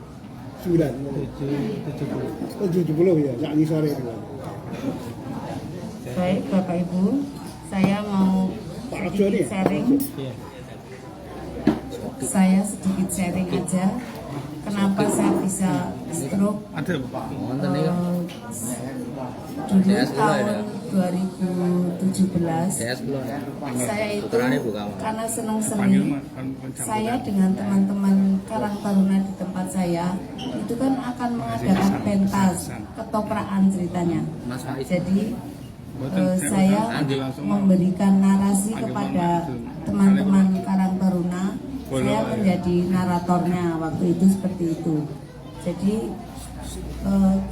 70 ya, sak sore itu. Baik Bapak Ibu, saya mau sedikit sharing. Saya sedikit sharing aja. Kenapa saya bisa stroke? Ada Pak. Dulu tahun 2017 saya itu karena senang seni, saya dengan teman-teman Karang Taruna di tempat saya itu kan akan mengadakan pentas ketoprakan ceritanya. Jadi saya memberikan narasi kepada teman-teman Karang Taruna. Saya menjadi naratornya waktu itu seperti itu. Jadi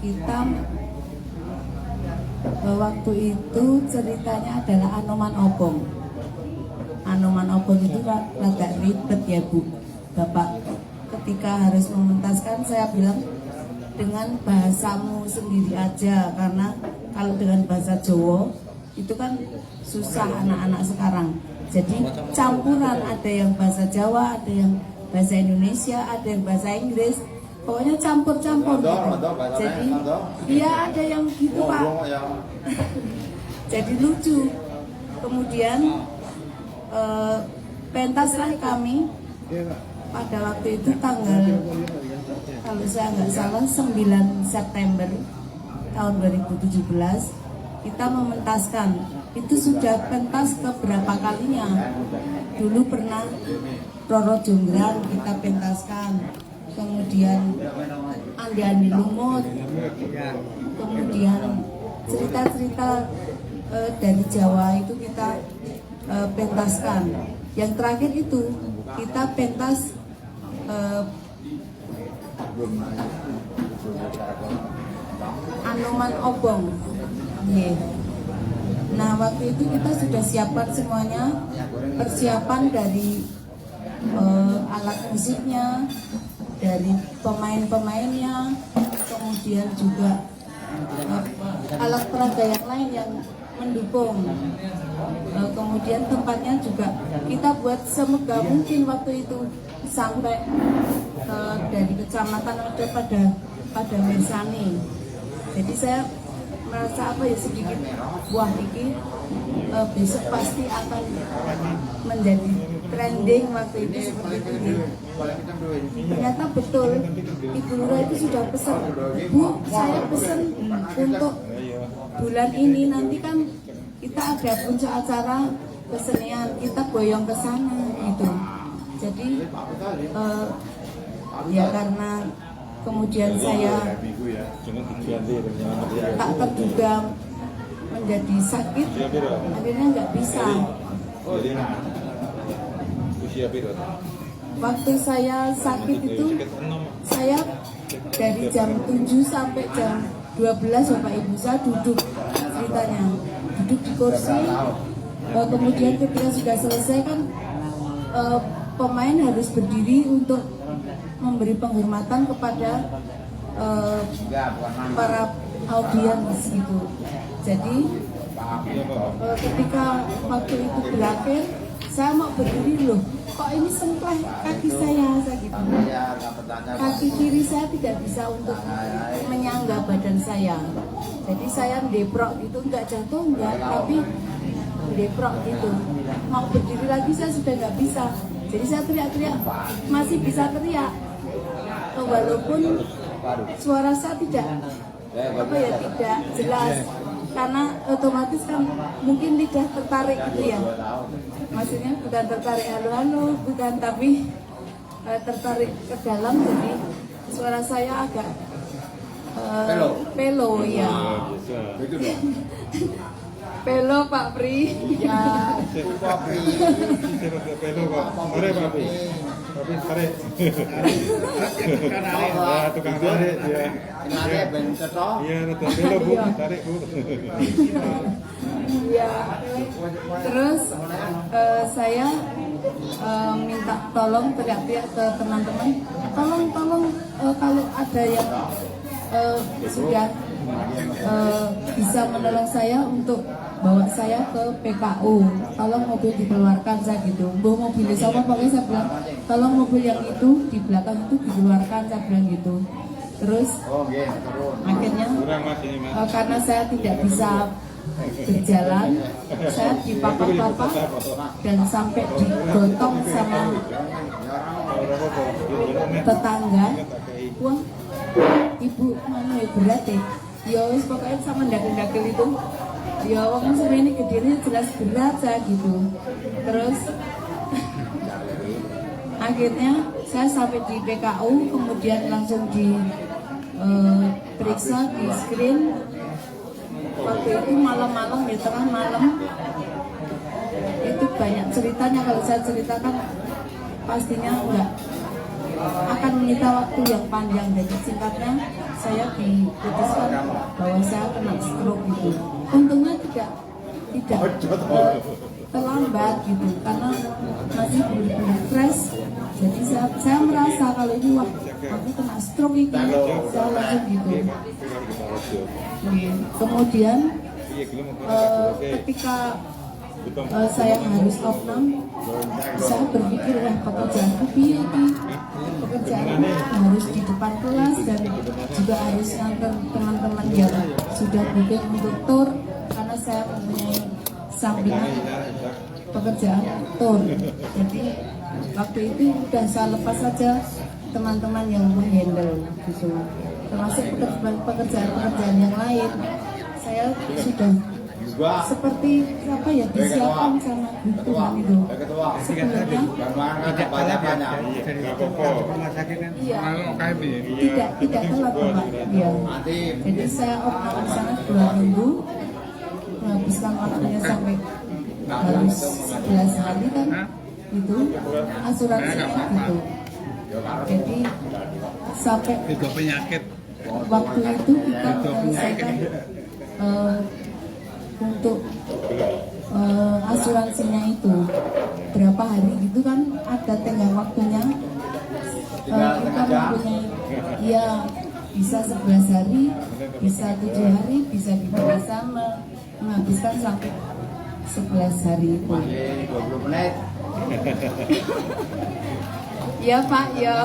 kita waktu itu ceritanya adalah Anoman Obong. Anoman Obong itu agak ribet ya Bu, Bapak. Ketika harus mementaskan, saya bilang dengan bahasamu sendiri aja, karena kalau dengan bahasa Jawa itu kan susah anak-anak sekarang. Jadi campuran, ada yang bahasa Jawa, ada yang bahasa Indonesia, ada yang bahasa Inggris. Pokoknya campur-campur gitu. Jadi iya ada yang gitu Pak. Jadi lucu. Kemudian pentaslah kami pada waktu itu tanggal, kalau saya nggak salah 9 September tahun 2017 kita mementaskan. Itu sudah pentas keberapa kalinya. Dulu pernah Roro Jonggrang kita pentaskan. kemudian Andi Lumut, kemudian cerita-cerita dari Jawa itu kita pentaskan. Yang terakhir itu kita pentas Anoman Obong. Yeah. Nah waktu itu kita sudah siapkan semuanya, persiapan dari alat musiknya, dari pemain-pemainnya, kemudian juga alat peraga yang lain yang mendukung. Kemudian tempatnya juga kita buat semegah mungkin waktu itu, sampai dari kecamatan ada pada Mersani. Jadi saya merasa sedikit wah ini besok pasti akan menjadi trending waktu itu seperti itu. Ternyata betul, Ibu Lurah itu sudah pesan, Bu, saya pesan untuk bulan ini nanti kan kita ada puncak acara kesenian, kita boyong ke sana gitu. Jadi ya karena kemudian saya tak terduga menjadi sakit, akhirnya nggak bisa. Waktu saya sakit itu, saya dari jam 7 sampai jam 12 Bapak Ibu saya duduk, ceritanya duduk di kursi. Kemudian ketika sudah selesai kan pemain harus berdiri untuk memberi penghormatan kepada para audiens gitu. Jadi ketika waktu itu berakhir, saya mau berdiri, loh kok ini sengkleh kaki saya gitu. Kaki kiri saya tidak bisa untuk menyangga badan saya. Jadi saya deprok gitu, enggak jatuh enggak, tapi deprok gitu. Mau berdiri lagi saya sudah nggak bisa. Jadi saya teriak-teriak, masih bisa teriak, walaupun suara saya tidak tidak jelas, karena otomatis kan mungkin lidah tertarik gitu ya. Maksudnya bukan tertarik halo-halo, bukan, tapi tertarik ke dalam, jadi suara saya agak pelo ya. Pelo Pak Pri. Ya. Pak Pri. Pelo Pak. Mari Pak Pri. Pak Pri tarik. Ya, tukang tarik ya. Tarik ben ceto. Iya, pelo Bu, tarik Bu. Iya. Terus saya minta tolong, teriak-teriak ke teman-teman, tolong kalau ada yang sudah bisa menolong saya untuk bawa saya ke PKU, tolong mobil dikeluarkan, saya gitu. Mobilnya sama pokoknya saya bilang, tolong mobil yang itu di belakang itu dikeluarkan, saya bilang gitu. Terus akhirnya karena saya tidak bisa berjalan, saya dipapak-papak dan sampai digotong sama tetangga. Wah, Ibu mana ya berat ya? Ya wis pokoknya sama ndagel-ndagel itu. Ya wong sebenarnya gedenya jelas berat saya gitu. Terus akhirnya saya sampai di PKU, kemudian langsung diperiksa di screen. Waktu itu malam-malam ya, tengah malam. Itu banyak ceritanya, kalau saya ceritakan pastinya enggak akan menyita waktu yang panjang. Jadi singkatnya saya diputuskan bahwa saya kena stroke gitu. Untungnya tidak terlambat gitu, karena masih belum fresh. Jadi saya merasa kalau ini wah aku kena stroke ini, saya langsung gitu. Kemudian ketika saya harus opnam, saya berpikir wah pekerjaanku pekerjaan harus di depan kelas dan juga harus nganter teman-teman yang sudah booking untuk tour, karena saya mempunyai sampingan pekerjaan tour. Jadi waktu itu sudah saya lepas saja teman-teman yang menghandle gitu, termasuk pekerjaan yang lain. Saya sudah seperti apa ya disiapkan sama Tuhan itu. Sebelumnya Tidak banyak. Nggak apa-apa. iya Kalau KP. tidak telat Bapak. Iya. Jadi saya opname di sana 2 minggu, menghabiskan waktunya sampai harus 11 hari kan, itu asuransinya gitu. Jadi sampai Itu penyakit. waktu itu kita menyelesaikan untuk asuransinya itu berapa hari gitu kan, ada tenggang waktunya. Kita mempunyai ya bisa 11 hari, bisa 7 hari, bisa bisa menghabiskan sampai 11 hari itu. 20 menit. Ya Pak, ya.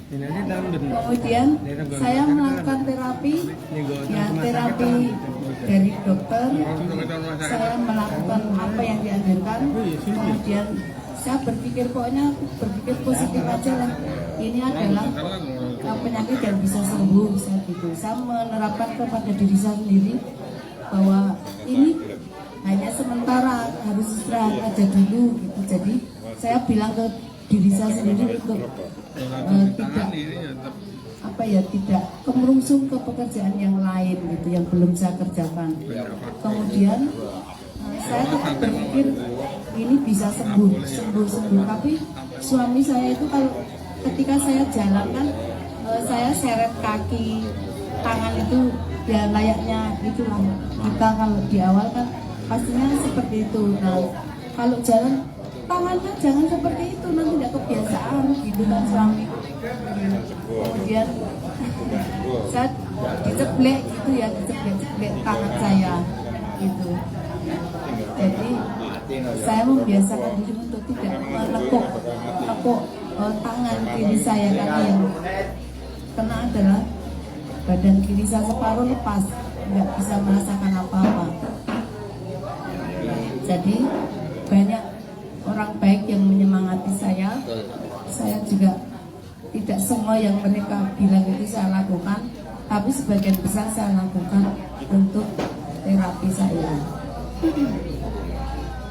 Kemudian saya melakukan terapi, ya terapi dari dokter. Saya melakukan apa yang dianjurkan. Kemudian saya berpikir pokoknya berpikir positif aja lah. Ini adalah penyakit yang bisa sembuh, saya gitu. Saya menerapkan kepada diri saya sendiri bahwa ini hanya sementara, harus istirahat aja dulu gitu. Jadi saya bilang ke diri saya sendiri untuk tidak kemerungsung ke pekerjaan yang lain gitu yang belum saya kerjakan. Kemudian saya tetap berpikir ini bisa sembuh. Tapi suami saya itu kalau ketika saya jalan kan saya seret kaki, tangan itu ya layaknya itulah kita kalau di awal kan pastinya seperti itu. Nah kalau jalan tangannya jangan seperti itu, nanti tidak kebiasaan gitu kan suami. Kemudian saya diceblek gitu ya, diceblek tangan saya gitu. Jadi saya membiasakan diri untuk tidak menekuk tangan kiri saya, karena yang kena adalah badan kiri saya separuh lepas, nggak bisa merasakan apa-apa. Jadi banyak orang baik yang menyemangati saya. Saya juga tidak semua yang mereka bilang itu saya lakukan, tapi sebagian besar saya lakukan untuk terapi saya.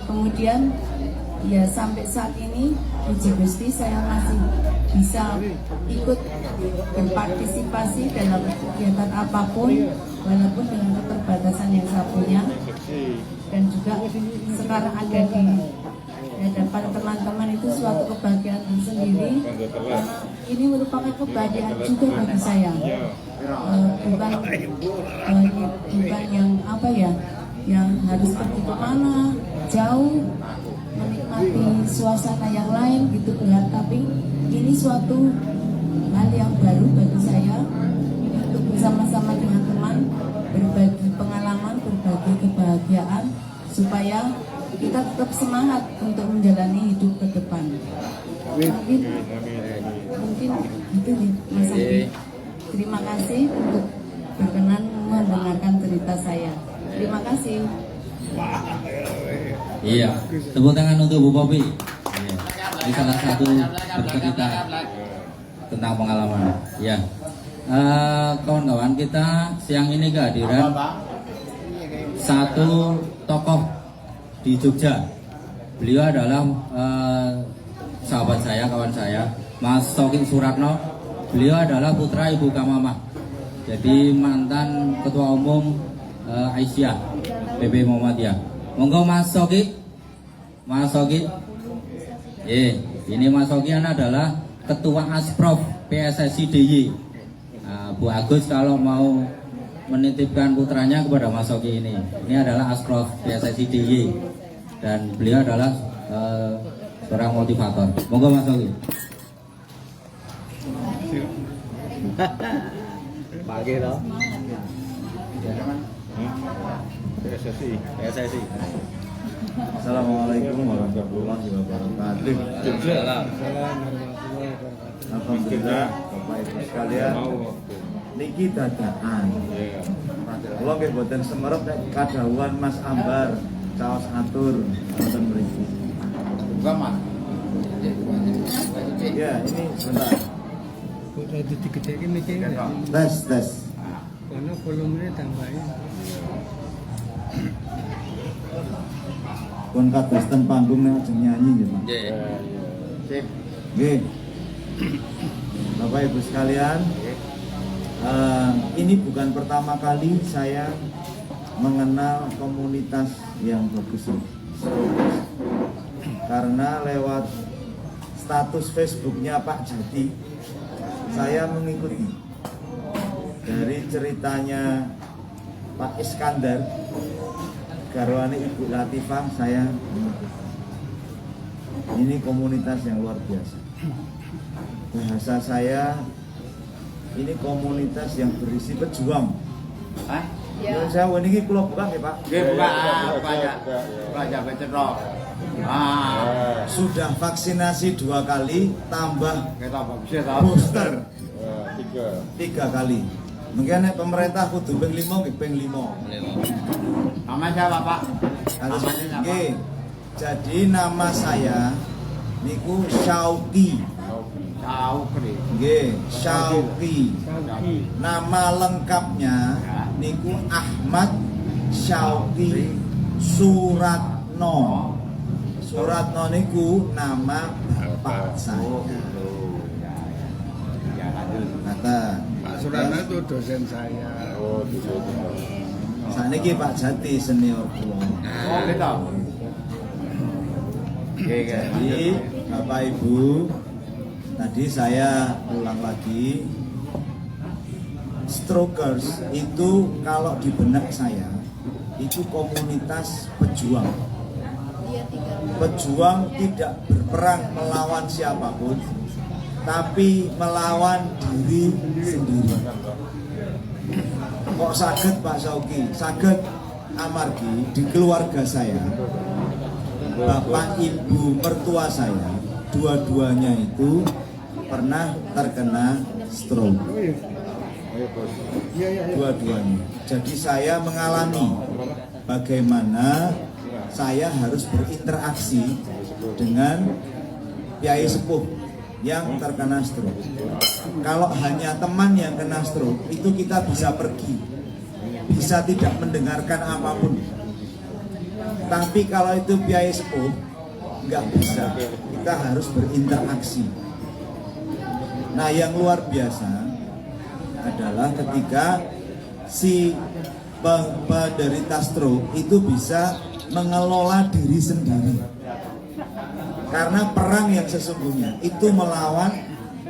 Kemudian ya sampai saat ini puji Gusti saya masih bisa ikut berpartisipasi dalam kegiatan apapun walaupun dengan keterbatasan yang saya punya, dan juga sekarang ada di hadapan teman-teman itu suatu kebahagiaan tersendiri, karena ini merupakan kebahagiaan juga bagi saya. Bukan yang apa ya, yang harus pergi kemana jauh menikmati suasana yang lain gitu berat, tapi ini suatu hal yang baru bagi saya untuk bersama-sama dengan teman berbagi pengalaman, berbagi kebahagiaan supaya kita tetap semangat untuk menjalani hidup ke depan. Mungkin itu nih Mas Andi. Terima kasih untuk berkenan mendengarkan cerita saya. Terima kasih. Iya, tepuk tangan untuk Bu Popi. Iya. Ini salah satu bercerita tentang pengalaman. Ya, kawan-kawan kita siang ini kehadiran satu tokoh di Jogja. Beliau adalah sahabat saya, kawan saya, Mas Soki Suratno. Beliau adalah putra Ibu Kamamah, jadi mantan Ketua Umum Aisyah PP Muhammadiyah. Monggo Mas Soki. Mas Soki. Ini Mas Sokian adalah Ketua Asprof PSSI DIY. Nah, Bu Agus kalau mau menitipkan putranya kepada Mas Soki ini adalah Asprof PSSI DIY, dan beliau adalah seorang motivator. Monggo Mas Soki. Pagi toh. PSSI. Assalamualaikum warahmatullahi wabarakatuh. Alhamdulillah, Bapak Ibu sekalian, niki dadakan. Kula nggih boten semerep nek kadhawuhan Mas Ambar caos atur wonten mriki. Mas. Ya, ini sebentar. Udah dikecilin nih Tes. karena volumenya tambahin. kon kados ten panggung nek ajeng nyanyi nggih, Pak. Sip. Nggih. Bapak Ibu sekalian, ini bukan pertama kali saya mengenal komunitas yang bagus ini. Karena lewat status Facebooknya Pak Jati, saya mengikuti dari ceritanya Pak Iskandar, garwane Ibu Latifah, saya ini komunitas yang luar biasa. Bahasa saya, ini komunitas yang berisi pejuang. Ya. Saya ini kula buka nggih, Pak. Nggih, buka banyak becerok. Sudah vaksinasi 2 kali, tambah Kita bisa booster 3 kali. Mungkin nek pemerintah kudu ping 5 nggih ping 5. Nama siapa, Pak? Nggih. Jadi nama saya niku Syauqi. Syauqi. Nggih, Syauqi. Nama lengkapnya niku Ahmad Syauqi Suratno. Suratno niku nama bapak saya. Kata Pak Suratno itu dosen saya. saniki Pak Jati senior kula. Oh, gitu. Jadi Bapak Ibu, tadi saya ulang lagi, Strokers itu kalau di benak saya itu komunitas pejuang. Pejuang tidak berperang melawan siapapun, tapi melawan diri sendiri. Kok saged Pak Syauqi? Saged amargi di keluarga saya, bapak ibu mertua saya, dua-duanya itu pernah terkena stroke. Dua-duanya. Jadi saya mengalami bagaimana saya harus berinteraksi dengan kiai sepuh yang terkena stroke. Kalau hanya teman yang kena stroke, itu kita bisa pergi, bisa tidak mendengarkan apapun. Tapi kalau itu kiai sepuh, nggak bisa. Kita harus berinteraksi. Nah, yang luar biasa adalah ketika si penderita stroke itu bisa mengelola diri sendiri. Karena perang yang sesungguhnya itu melawan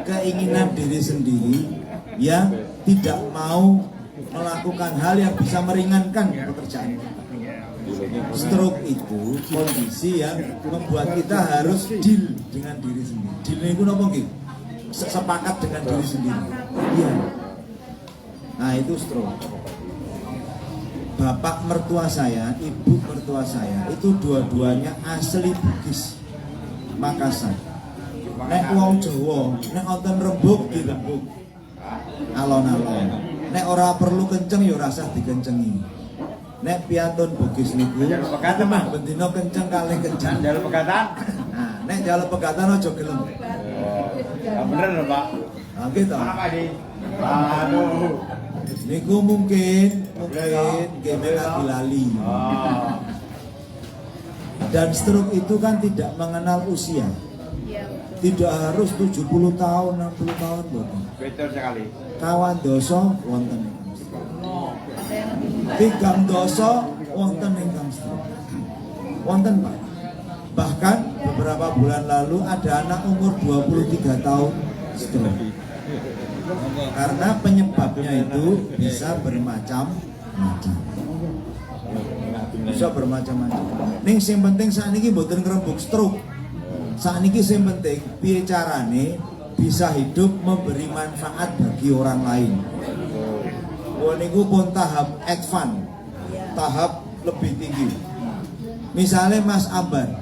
keinginan diri sendiri yang tidak mau melakukan hal yang bisa meringankan pekerjaan. Stroke itu kondisi yang membuat kita harus deal dengan diri sendiri. Deal itu apa nggih? Sepakat dengan diri sendiri. Iya. Nah, itu stroke. Bapak mertua saya, ibu mertua saya itu dua-duanya asli Bugis, Makassar. Nek wong Jawa, nek wonten rembug dirembug. Alon-alon. Nek ora perlu kenceng ya ora usah dikencengi. Nek piantun Bugis niku, bendina kenceng kalih kenceng. Jalur pegatan. Nah, nek jalur pegatan aja gelem. Bener lho, Pak. Nah, gitu. Apa ini? Aduh. Niku mungkin game lagi lali. Dan stroke itu kan tidak mengenal usia. Tidak harus 70 tahun, 60 tahun, boten. Betul sekali. Kawan doso wonten ingkang stroke. Tigang doso wonten ingkang stroke. Wonten, Pak. Bahkan beberapa bulan lalu ada anak umur 23 tahun stroke. Karena penyebabnya itu bisa bermacam-macam. Bisa bermacam-macam. Ning sing penting sakniki mboten ngrembug stroke. Sakniki sing penting piye carane bisa hidup memberi manfaat bagi orang lain. Wah niku pun tahap advance, tahap lebih tinggi. Misalnya Mas Ambar,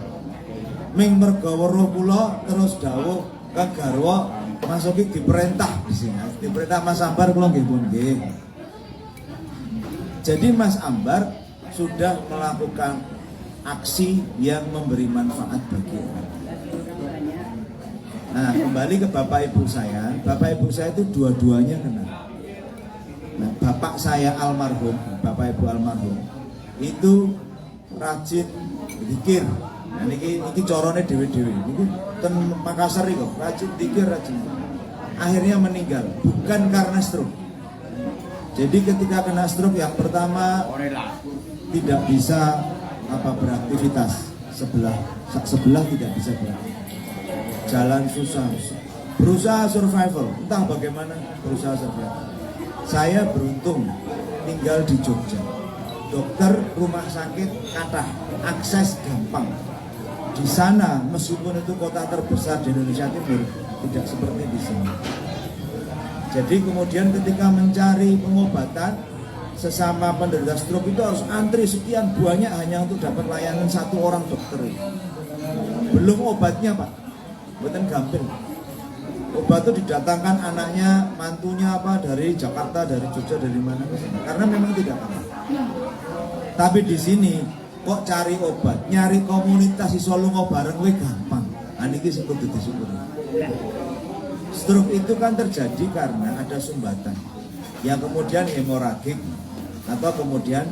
ming merga weruh kula terus dawuh ke garwa Mas Oki diperintah di sini. Diperintah Mas Ambar kula nggih pun nggih. Jadi Mas Ambar sudah melakukan aksi yang memberi manfaat bagi orang. Nah, kembali ke Bapak Ibu saya. Bapak Ibu saya itu dua-duanya kena. Nah, Bapak saya almarhum, Bapak Ibu almarhum, itu rajin zikir. Nah niki corone dhewe-dhewe. Niku ten Makassar iku rajin zikir rajin. Akhirnya meninggal bukan karena stroke. Jadi ketika kena stroke yang pertama tidak bisa beraktivitas, sebelah tidak bisa beraktivitas. Jalan susah. Berusaha survival, entah bagaimana berusaha survival. Saya beruntung tinggal di Jogja. Dokter, rumah sakit kathah, akses gampang. Di sana meskipun itu kota terbesar di Indonesia Timur, tidak seperti di sini. Jadi kemudian ketika mencari pengobatan, sesama penderita stroke itu harus antri sekian banyak hanya untuk dapat layanan satu orang dokter. Belum obatnya Pak, bukan gampang. Obat itu didatangkan anaknya, mantunya dari Jakarta, dari Jogja, dari mana karena memang tidak apa. Tapi di sini kok cari obat, nyari komunitas iso lunga bareng we gampang. Niki sing kudu disyukuri. Stroke itu kan terjadi karena ada sumbatan yang kemudian hemoragik atau kemudian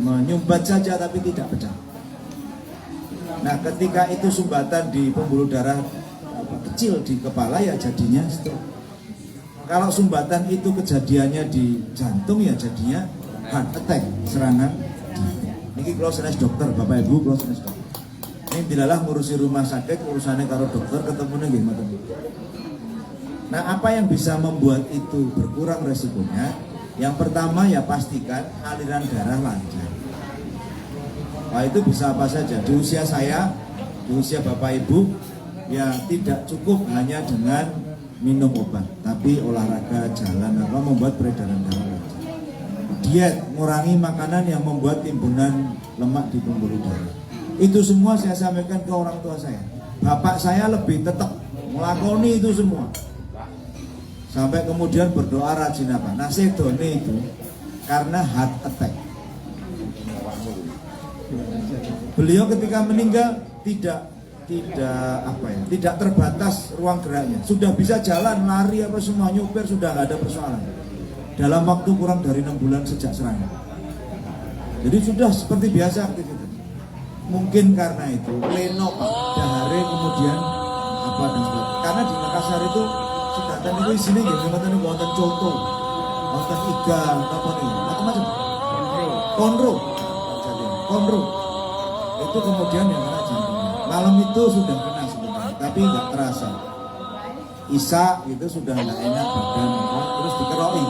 menyumbat saja tapi tidak pecah. Nah, ketika itu sumbatan di pembuluh darah kecil di kepala ya jadinya stroke. Kalau sumbatan itu kejadiannya di jantung ya jadinya heart attack, serangan jantung. Niki kalau sanes dokter, Bapak Ibu kalau sanes dokter. Ini dilalah ngurusi rumah sakit, urusannya karo dokter ketemunya nggih ngoten. Nah, apa yang bisa membuat itu berkurang resikonya? Yang pertama ya pastikan aliran darah lancar. Wah, itu bisa apa saja. Di usia saya, di usia Bapak Ibu, ya tidak cukup hanya dengan minum obat, tapi olahraga, jalan membuat peredaran darah lancar. Diet, mengurangi makanan yang membuat timbunan lemak di pembuluh darah. Itu semua saya sampaikan ke orang tua saya. Bapak saya lebih tetap melakoni itu semua. Sampai kemudian berdoa rajin apa? Nasedone itu karena heart attack. Beliau ketika meninggal tidak terbatas ruang geraknya. Sudah bisa jalan, lari apa semua, nyupir sudah nggak ada persoalan. Dalam waktu kurang dari 6 bulan sejak serangan. Jadi sudah seperti biasa aktivitas. Mungkin karena itu Leno dahare kemudian dan sebagainya. Karena di Makassar itu sedatan itu isinya gitu, katanya wonten coto, wonten iga, apa nih, macam-macam. Konro. Itu kemudian yang kena jantungnya. Malam itu sudah kena sebenarnya, tapi nggak terasa. Isa itu sudah nggak enak badan, terus dikeroi.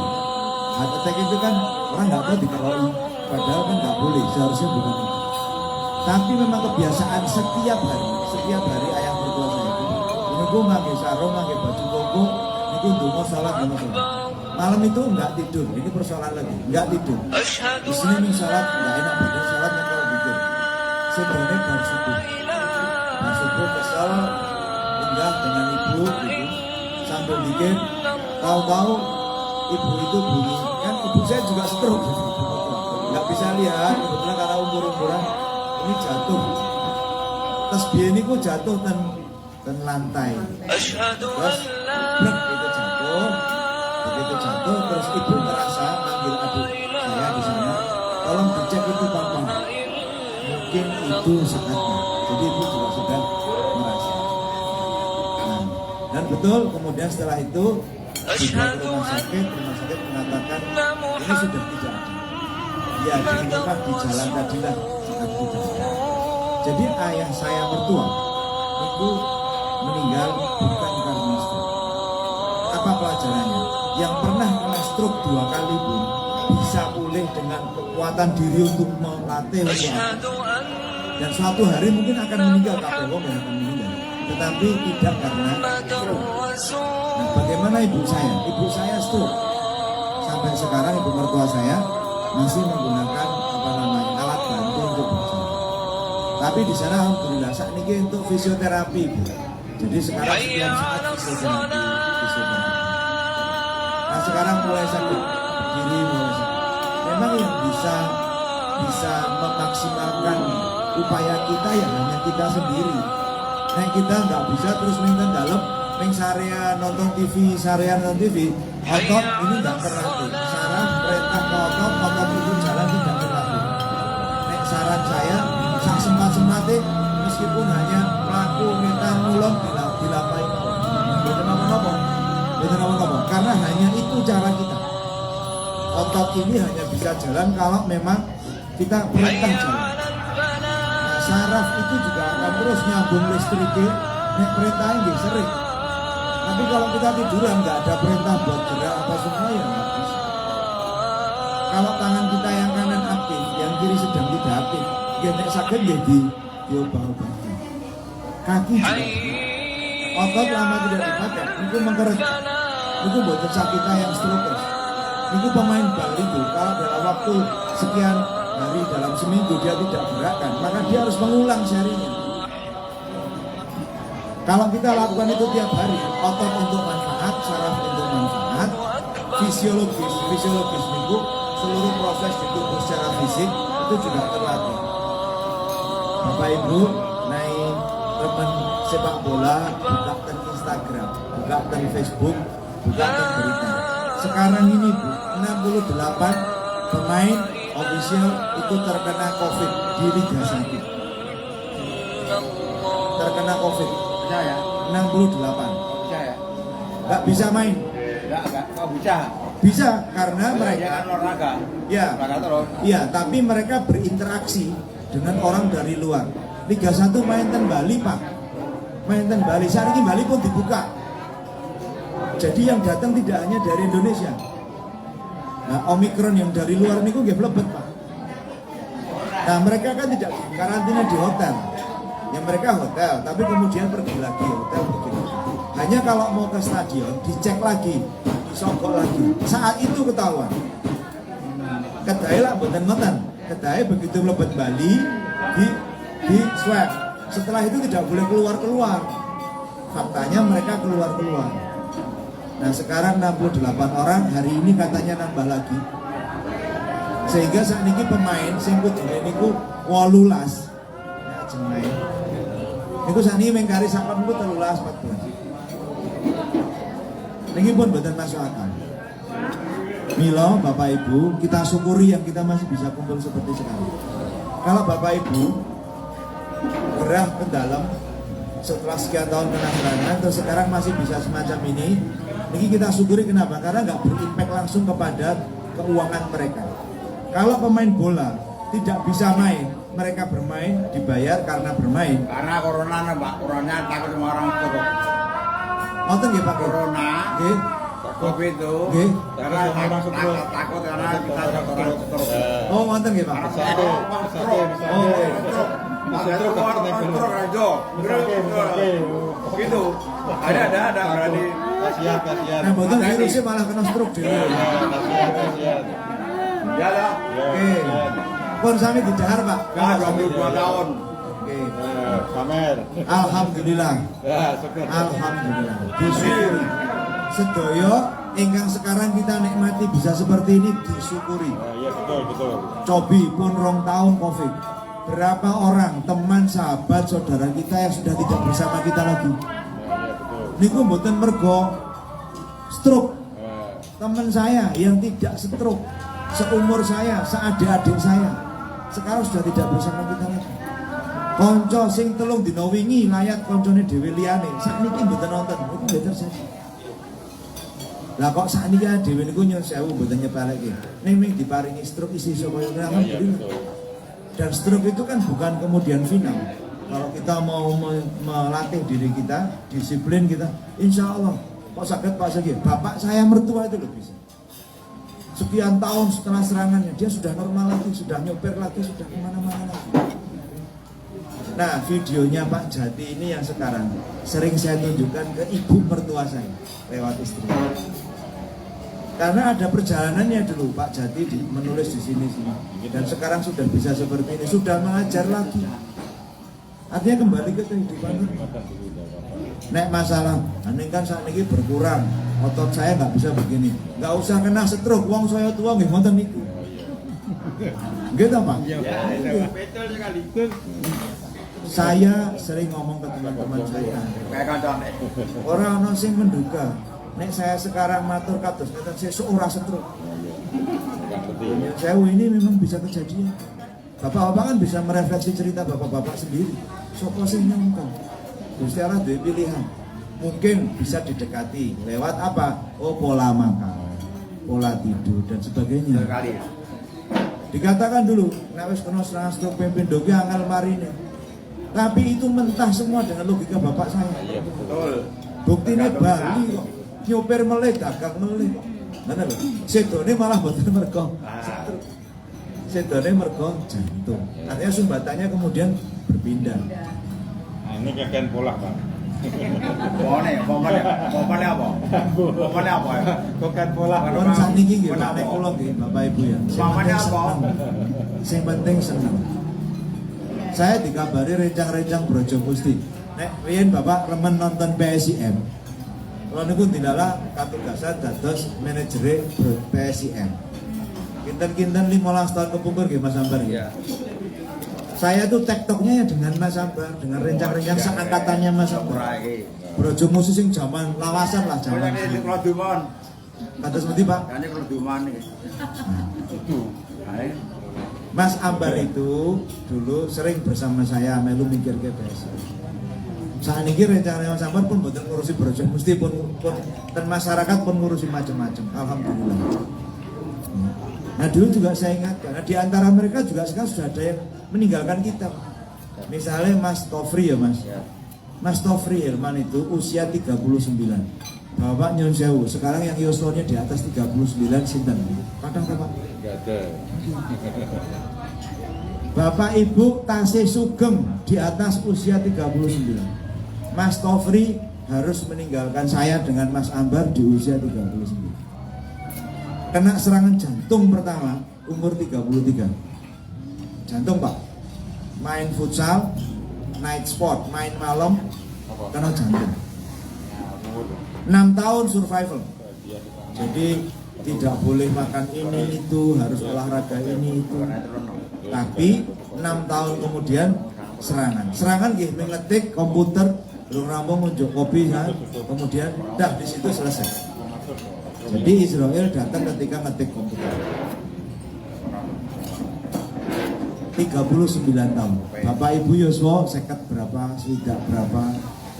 Heart attack itu kan orang nggak tahu dikeroi, padahal kan nggak boleh, seharusnya bukan itu. Tapi memang kebiasaan setiap hari ayah mertua saya itu menunggu pakai sarung, pakai baju koko, itu dungo salat. Malam itu nggak tidur, ini persoalan lagi, nggak tidur. Di sini nih salat nggak enak badan, salatnya kalau bikin. Sebenarnya bar subuh kesal, pindah dengan ibu, sambil bikin. Tahu-tahu ibu itu bunyi, kan ibu saya juga stroke, nggak bisa lihat, kebetulan karena umur-umuran. Ini jatuh, tasbih ini kok jatuh dan lantai, terus blek itu jatuh, begitu jatuh terus ibu merasa manggil adik saya di sana, tolong dicek itu papa, mungkin itu saatnya. Jadi ibu juga sudah merasa. Nah, dan betul kemudian setelah itu dibawa ke rumah sakit mengatakan ini sudah tidak ada. Ya ditemukan di jalan tadilah saat itu. Jadi ayah saya mertua itu meninggal bukan karena stroke. Apa pelajarannya? Yang pernah kena stroke 2 kali pun bisa pulih dengan kekuatan diri untuk melatih untuk apa. Dan suatu hari mungkin akan meninggal, kabeh wong yang akan meninggal. Tetapi tidak karena stroke. Nah, bagaimana ibu saya? Ibu saya stroke. Sampai sekarang ibu mertua saya masih menggunakan alat bantu untuk berjalan. Tapi di sana alhamdulillah saat ini untuk fisioterapi, Bu. Jadi sekarang setiap saat fisioterapi. Nah sekarang mulai sakit berdiri, mulai sakit. Memang yang bisa memaksimalkan upaya kita ya hanya kita sendiri. Nah kita nggak bisa terus minta dalam sarea nonton TV, otot ini nggak terlatih. Saran perintah ke otot itu jalan tidak terlatih. Saran saya sak sempat-sempate meskipun hanya mlaku ngetan ngulon dilapai. Mboten napa-napa. Mboten napa-napa karena hanya itu cara kita. Otot ini hanya bisa jalan kalau memang kita perintah jalan. Nah, saraf itu juga akan terus nyambung listriknya, nek perintah ini sering. Tapi kalau kita tiduran nggak ada perintah buat gerak apa semua ya nggak bisa. Kalau tangan kita yang kanan aktif, yang kiri sedang tidak aktif, ya nek sakit ya diobah-obahkan. Kaki juga. Otot lama tidak dipakai, itu mengkerut. Itu buat kita yang strokes. Itu pemain bal itu kalau dalam waktu sekian hari dalam seminggu dia tidak gerakkan, maka dia harus mengulang serinya. Kalau kita lakukan itu tiap hari, otot untuk manfaat, saraf untuk manfaat, fisiologis itu seluruh proses di tubuh secara fisik itu juga terlatih. Bapak Ibu, naik teman sepak bola, buka ten Instagram, buka ten Facebook, buka ten berita. Sekarang ini Bu, 68 pemain official itu terkena COVID di Liga 1. Terkena COVID. Bisa ya? 68. Bisa ya? Nggak bisa main. Nggak bisa. Bisa karena mereka kan olahraga. ya. Olahraga terus. Iya, tapi mereka berinteraksi dengan orang dari luar. Liga 1 main ten Bali, Pak. Main ten Bali. Saat ini Bali pun dibuka. Jadi yang datang tidak hanya dari Indonesia. Nah, Omikron yang dari luar ini kok nggak lebet, Pak. Nah, mereka kan tidak karantina di hotel. Yang mereka hotel, tapi kemudian pergi lagi hotel begini. Hanya kalau mau ke stadion dicek lagi, disogok lagi. Saat itu ketahuan. Kedai lah boten ngoten. Kedai begitu mlebet Bali di swab. Setelah itu tidak boleh keluar. Faktanya mereka keluar. Nah, sekarang 68 orang, hari ini katanya nambah lagi. Sehingga saat ini pemain sing kudune niku 18. Nah, jenenge. Niku saat ini mengkari sampun niku 13 14. Niki pun boten masuk akal. Milo, Bapak Ibu, kita syukuri yang kita masih bisa kumpul seperti sekarang. Kalau Bapak Ibu gerah ke dalam setelah sekian tahun kena serangan, terus sekarang masih bisa semacam ini kita syukuri. Kenapa? Karena nggak berimpact langsung kepada keuangan mereka. Kalau pemain bola tidak bisa main, mereka bermain, dibayar karena bermain. Karena corona, Mbak, corona takut sama orang tua. Nonton nggih Pak? Corona, Nggih. COVID itu, Nggih. karena takut karena kita ada orang stroke. Oh, nonton nggih Pak? Gitu. Ada berani. Kasihan. Nah, betul virusnya malah kena stroke dhewe. Ya lah. Oke. Pun sami didahar, Pak. 22 tahun. Oke. Pamer. Alhamdulillah. Ya, syukur. Alhamdulillah. Disyukuri. Sedoyo ingkang sekarang kita nikmati bisa seperti ini disyukuri. Iya, betul. Cobi pun 2 tahun Covid. Berapa orang teman, sahabat, saudara kita yang sudah tidak bersama kita lagi. Niku mboten mergo stroke. Teman saya yang tidak stroke, seumur saya, seadik-adik saya, sekarang sudah tidak bersama kita lagi. Konco sing telung dina wingi layat koncone dhewe liyane, sakniki mboten nonton, itu nggih terjadi. Lah kok sakniki dhewe niku nyuwun sewu mboten nyepeleke. Ning diparingi stroke isi sapa yo alhamdulillah. Dan stroke itu kan bukan kemudian final. Kalau kita mau melatih diri kita, disiplin kita, insya Allah. Kok sakit Pak Segi? Bapak saya mertua itu loh bisa. Sekian tahun setelah serangannya, dia sudah normal lagi, sudah nyopir lagi, sudah kemana-mana lagi. Nah, videonya Pak Jati ini yang sekarang sering saya tunjukkan ke ibu mertua saya lewat istri. Karena ada perjalanannya dulu Pak Jati menulis di sini dan sekarang sudah bisa seperti ini, sudah mengajar lagi. Artinya kembali ke kehidupan. Nek masalah, aneh kan saat ini berkurang, otot saya nggak bisa begini, nggak usah kena stroke, wong saya tua nggih ngoten niku. Gitu Pak. Betul sekali. Saya sering ngomong ke teman-teman saya, orang ono sing menduga, nek saya sekarang matur kados ngeten saya seorang stroke. Saya ini memang bisa kejadian. Bapak-bapak kan bisa merefleksi cerita bapak-bapak sendiri. Sopo sing nyongkon. Gusti Allah duwe pilihan. Mungkin bisa didekati lewat apa? Oh, pola makan, pola tidur dan sebagainya. Dikatakan dulu, nek wis kena serangan stroke pimpin doge angel marine. Tapi itu mentah semua dengan logika bapak saya. Iya, betul. Buktinya Bali kok nyopir meleh, dagang meleh. Mana lho? Sedone malah boten mergo. Sedone mergo jantung. Artinya sumbatannya kemudian berpindah. Nah, ini kakean pola, Pak. Momennya apa? Kakean pola. Kon sakniki nggih nek kula nggih Bapak Ibu ya. Sing penting seneng. Saya dikabari rencang-rencang Brojo Musti. Nek riyen Bapak remen nonton PSIM. Kalau niku tidaklah katugasan dados manajer PSIM. Kinten-kinten 15 tahun kepungkur nggih Mas Ambar ya. Saya tuh tektoknya ya dengan Mas Ambar, dengan rencang-rencang seangkatannya Mas Ambar. Brojo Musti sing zaman lawasan lah zaman. Kados ngendi Pak? Mas Ambar itu dulu sering bersama saya melu mikir ke PSIM. Saat ini rencana Mas Ambar pun betul ngurusi Brojo Musti pun dan masyarakat pun ngurusi macam-macam. Alhamdulillah. Nah dulu juga saya ingat karena di antara mereka juga sekarang sudah ada yang meninggalkan kita. Misalnya Mas Tofri ya Mas. Mas Tofri Herman itu usia 39. Bapak Nyon Sewu, sekarang yang yoslonya di atas 39 sinten. Kadang Bapak? Enggak ada. Bapak Ibu tasih sugeng di atas usia 39. Mas Tofri harus meninggalkan saya dengan Mas Ambar di usia 39. Kena serangan jantung pertama umur 33. Jantung Pak. Main futsal, night sport, main malam, kena jantung. 6 tahun survival. Jadi tidak boleh makan ini itu, harus olahraga ini itu. Tapi 6 tahun kemudian serangan. Serangan nggih ngetik komputer, belum rampung nunjuk kopi kan. Kemudian dah di situ selesai. Jadi Israel datang ketika ngetik komputer. 39 tahun. Bapak Ibu Yoswo seket berapa, swidak berapa,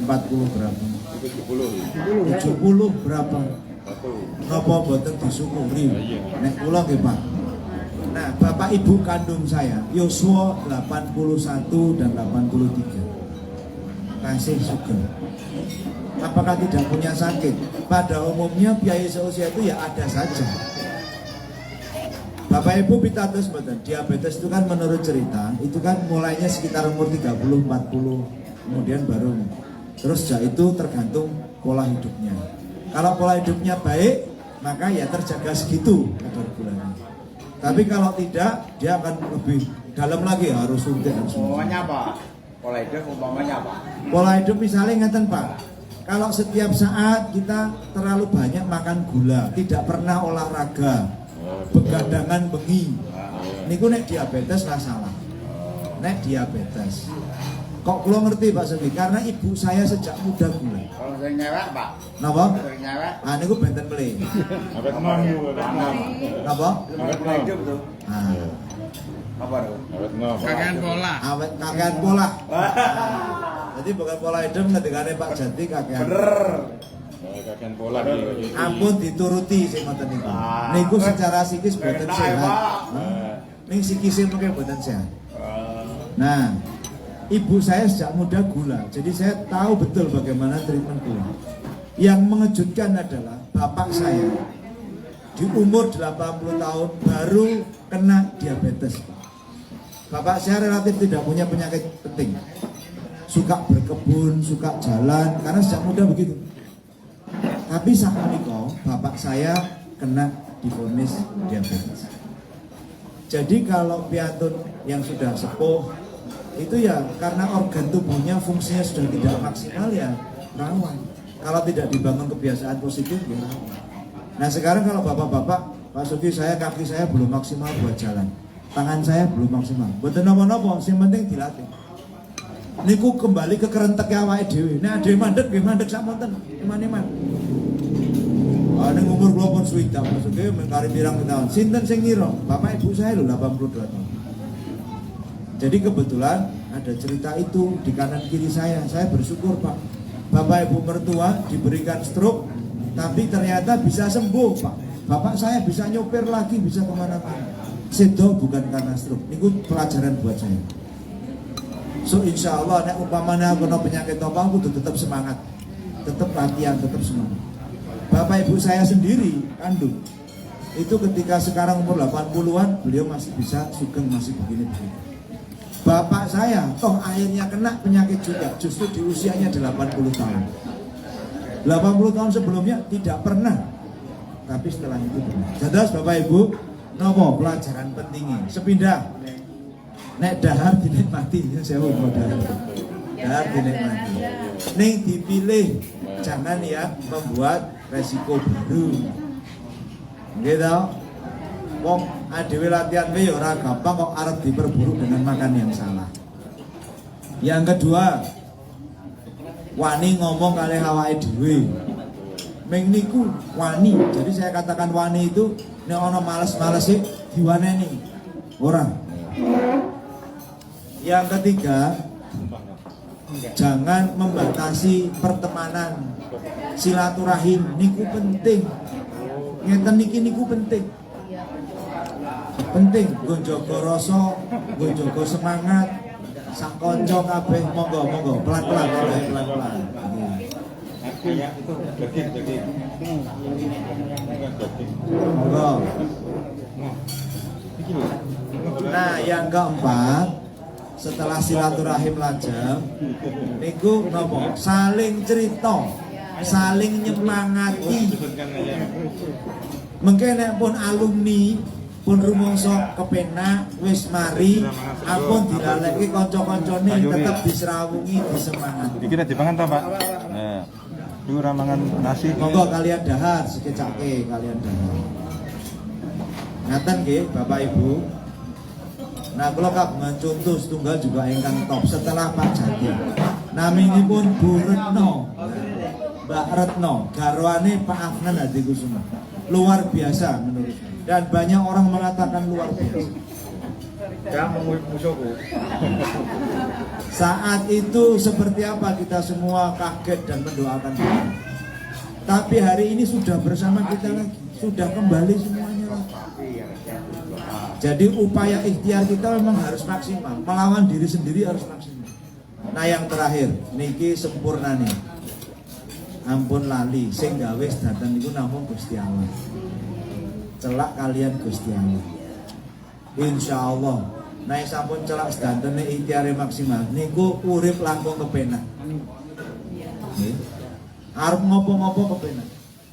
40 berapa, 70 berapa. Napa boten disyukuri. Nek kula nggih Pak. Nah, Bapak Ibu kandung saya Yoswo 81 dan 83. Kasih sugeng. Apakah tidak punya sakit? Pada umumnya biaya seusia itu ya ada saja. Bapak Ibu pitados mboten, diabetes itu kan menurut cerita itu kan mulainya sekitar umur 30-40, kemudian baru. Terus sejak itu tergantung pola hidupnya. Kalau pola hidupnya baik, maka ya terjaga segitu kadar gulanya. Tapi kalau tidak, dia akan lebih dalam lagi, harus suntik. Umpamanya apa? Pola hidup umpamanya apa? Pola hidup misalnya ngeten Pak. Kalau setiap saat kita terlalu banyak makan gula, tidak pernah olahraga, begadangan bengi, niku nek diabetes lah salah. Nek diabetes. Kok kula ngerti Pak Sugi? Karena ibu saya sejak muda gula. Kalau sering nyewek Pak? Napa? Sering nyewek? Ah niku benten mele. Awet nom niku. Napa? Pola hidup tuh. Ah, Apa tuh? Awet nom. Kakean pola. awet kakean pola. Jadi bukan pola hidup ngendikane Pak Jati kakean. Bener. Kakean pola iki. Ampun dituruti sing ngoten niku. Niku secara psikis boten Enak ya, sehat. Pak. Ning psikisnya mungkin boten sehat. Nah, ibu saya sejak muda gula, jadi saya tahu betul bagaimana treatment gula. Yang mengejutkan adalah bapak saya di umur 80 tahun baru kena diabetes. Bapak saya relatif tidak punya penyakit penting, suka berkebun, suka jalan, karena sejak muda begitu. Tapi saat menikah, bapak saya kena divonis diabetes. Jadi kalau piantun yang sudah sepuh itu ya karena organ tubuhnya fungsinya sudah tidak maksimal ya rawan. Kalau tidak dibangun kebiasaan positif ya rawan. Nah sekarang kalau bapak-bapak, Pak Sugi, saya kaki saya belum maksimal buat jalan, tangan saya belum maksimal. Buat nopo-nopo, yang penting dilatih. Niku kembali ke kerenteknya awake dhewe. Nek dhewe mandek nggih mandek samonten, iman-iman. Ning umur kula pun swidak, Mas Sugi mengkari pirang tahun. Sinten sing ngira? Bapak ibu saya lho 82 tahun. Jadi kebetulan ada cerita itu di kanan kiri saya bersyukur Pak. Bapak Ibu mertua diberikan stroke, tapi ternyata bisa sembuh Pak. Bapak saya bisa nyopir lagi, bisa kemana-mana. Sedo bukan karena stroke. Ini pelajaran buat saya. So insya Allah, nek umpamanya kena penyakit apa, aku tetap semangat, tetap latihan, tetap semangat. Bapak Ibu saya sendiri kandung itu ketika sekarang umur 80-an, beliau masih bisa sugeng, masih begini-begini. Bapak saya toh akhirnya kena penyakit juga, justru di usianya 80 tahun. 80 tahun sebelumnya tidak pernah, tapi setelah itu pernah. Jadi Bapak Ibu, nopo pelajaran pentingnya sepindah. Nek dahar dinikmati, saya mau dahar dinikmati. Ning dipilih, jangan ya membuat resiko baru. Gitu. Wong adewe latihan wae ora gampang kok arep diperburuk dengan makan yang salah. Yang kedua, wani ngomong kalih awake dhewe. Ming niku wani. Jadi saya katakan wani itu nek ana males-malese diwaneni. Ora. Yang ketiga, jangan membatasi pertemanan. Silaturahim niku penting. Ngeten niki niku penting. Penting nggo jaga rasa, nggo jaga semangat. Sak kanca kabeh monggo pelan-pelan pelan-pelan. Artinya itu daging. Monggo. Nah, yang keempat, setelah silaturahim lajeng niku napa? Saling cerita, saling nyemangati. Mengke nek pun alumni pun rumangsa kepenak wis mari ampun dilaleki kanca-kancane tetep diserawungi disemangati. Iki nek dipangan ta, Pak? Nah, iku ora mangan nasi. Monggo kalian dahar sekecake kalian dahar. Ngaten nggih Bapak Ibu. Nah, kula kagungan contoh setunggal juga ingkang top setelah Pak Jati. Naminipun Bu Retno. Mbak Retno, garwane Pak Afnan Hadikusuma. Luar biasa menurut saya. Dan banyak orang mengatakan luar biasa. Saat itu seperti apa kita semua kaget dan mendoakan dia. Tapi hari ini sudah bersama kita lagi, sudah kembali semuanya lagi. Jadi upaya ikhtiar kita memang harus maksimal, melawan diri sendiri harus maksimal. Nah yang terakhir, niki sempurna nih. Ampun lali, sing gawe sedanten niku namung Gusti Allah. Celak kalian Gusti Allah. Insyaallah, nek sampun celak sedantene ikhtiare maksimal, niku urip langkung kepenak. Nggih. Arep ngopo-ngopo kepenak.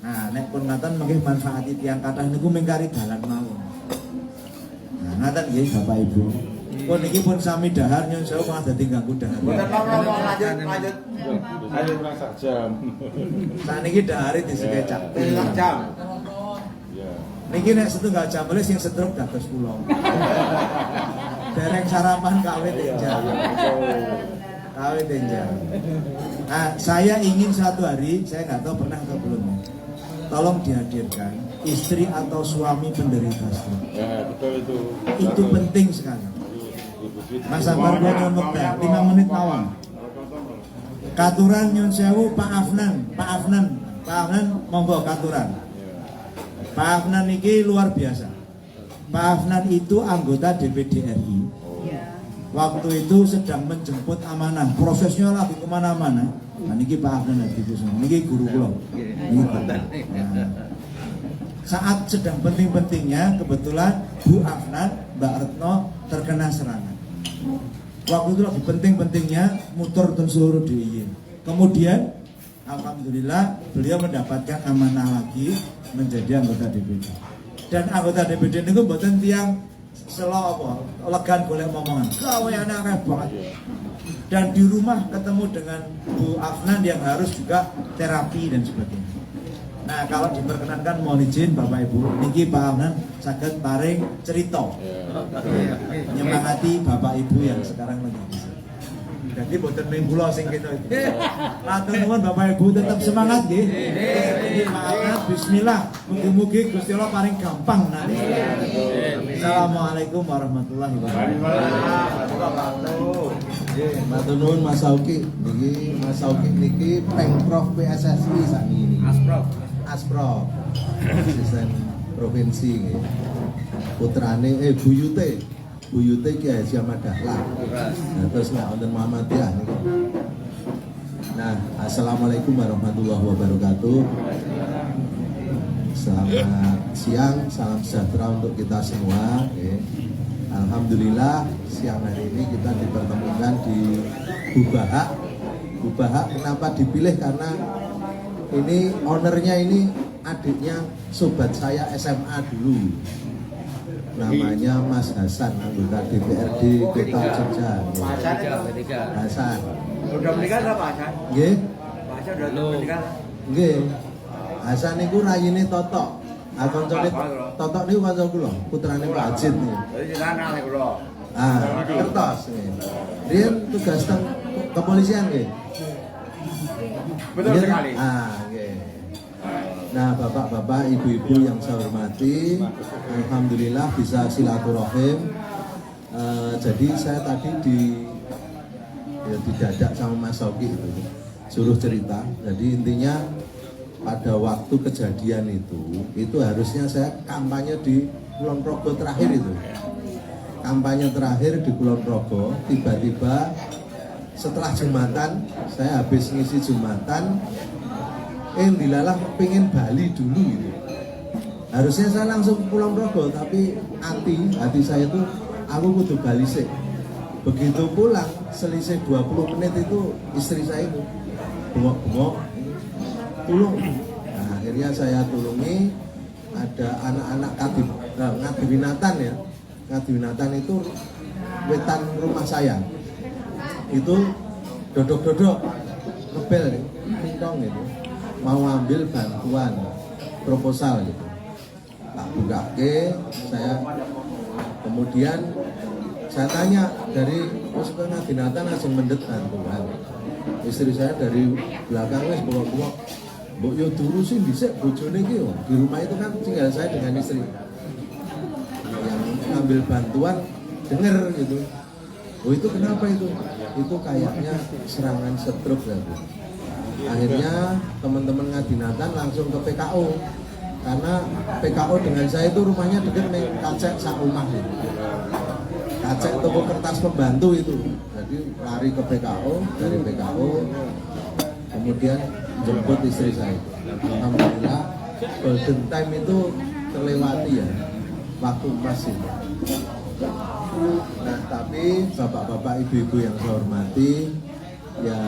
Nah, nek pun ngaten mengke manfaati tiyang kathah niku mingkari dalan mawon. Nah, ngaten nggih Bapak Ibu. Pun niki pun sami dahar nyun sewu malah dadi ganggu dahar. Lanjut. Ayo kurang sak jam. Saniki dahare disekecak. Jam. Niki nek setunggal jam boleh sing setruk dados kula. Dereng sarapan kawit enjang. Kawit enjang. Nah, saya ingin suatu hari, saya nggak tahu pernah atau belum. Tolong dihadirkan istri atau suami penderita stroke. Ya, betul itu. Itu penting sekali. Mas Sabar kula nyuwun wekdal 5 menit mawon. Katuran nyun sewu Pak Afnan monggo katuran. Pak Afnan ini luar biasa. Pak Afnan itu anggota DPD RI. Waktu itu sedang menjemput amanah. Prosesnya lagi kemana-mana. Nah ini Pak Afnan ini guru kula. Saat sedang penting-pentingnya kebetulan Bu Afnan, Mbak Retno terkena serangan. Waktu itu lagi penting-pentingnya muter ke seluruh DIY. Kemudian alhamdulillah beliau mendapatkan amanah lagi menjadi anggota DPD. Dan anggota DPD itu mboten tiyang selo apa legan golek momongan. Gaweane akeh banget. Dan di rumah ketemu dengan Bu Afnan yang harus juga terapi dan sebagainya. Nah, kalau diperkenankan mohon izin Bapak Ibu, niki Pak Afnan saged paring cerita. Nyemangati Bapak Ibu yang sekarang lagi di sini. Jadi boten ming kula sing kene iki. Matur nuwun Bapak Ibu tetap semangat nggih. Semangat bismillah. Mugi-mugi Gusti Allah paring gampang nari. Assalamualaikum warahmatullahi wabarakatuh. Matur nuwun Mas Sauki. Niki Mas Sauki niki Pengprov PSSI sakniki. Asprov. Asisten provinsi nggih. Putrane Buyute Ki Haji Ahmad Dahlan. Nah, terus nek wonten Muhammadiyah niku. Nah, assalamualaikum warahmatullahi wabarakatuh. Selamat siang, salam sejahtera untuk kita semua. Alhamdulillah siang hari ini kita dipertemukan di Bubahak. Bubahak kenapa dipilih? Karena ini ownernya ini adiknya sobat saya SMA dulu. Namanya Mas Hasan, anggota DPRD Kota Jogja. Hasan. Udah menikah enggak Pak Hasan? Nggih. Pak Hasan udah menikah? Nggih. Hasan niku rayine Totok. Ah kancane Totok niku kanca kula, putrane Pak Ajit niku. Jadi jenengan nek kula. Ah, kertas nggih. Riyen tugas teng kepolisian nggih. Betul Nggih? sekali. Ah, nggih. Nah, bapak-bapak, ibu-ibu yang saya hormati, alhamdulillah bisa silaturahim. Jadi saya tadi didadak sama Mas Sauki itu, suruh cerita. Jadi intinya pada waktu kejadian itu harusnya saya kampanye di Kulon Progo terakhir itu. Kampanye terakhir di Kulon Progo, tiba-tiba setelah Jumatan, saya habis ngisi Jumatan, dilalah pengen Bali dulu gitu. Harusnya saya langsung ke Kulon Progo, tapi hati saya itu aku kudu Bali sih. Begitu pulang selisih 20 menit itu istri saya itu bengok-bengok tulung. Nah, akhirnya saya tulungi, ada anak-anak Ngadiwinatan ya. Ngadiwinatan itu wetan rumah saya. Itu dodok-dodok ngebel nih, pintong gitu. Mau ambil bantuan proposal gitu. Tak buka saya kemudian saya tanya dari Pusaka Binatang langsung mendet bantuan. Istri saya dari belakang wis bawa-bawa mbok yo dulu sih dhisik bojone iki di rumah itu kan tinggal saya dengan istri. Yang ngambil bantuan denger gitu. Oh itu kenapa itu? Itu kayaknya serangan stroke gitu. Akhirnya teman-teman Ngadinatan langsung ke PKO karena PKO dengan saya itu rumahnya dekat nih Kacek Sakumah gitu. Kacek toko kertas pembantu itu. Jadi lari ke PKO, dari PKO kemudian jemput istri saya. Alhamdulillah golden time itu terlewati ya, waktu emas itu. Nah tapi bapak-bapak ibu-ibu yang saya hormati, ya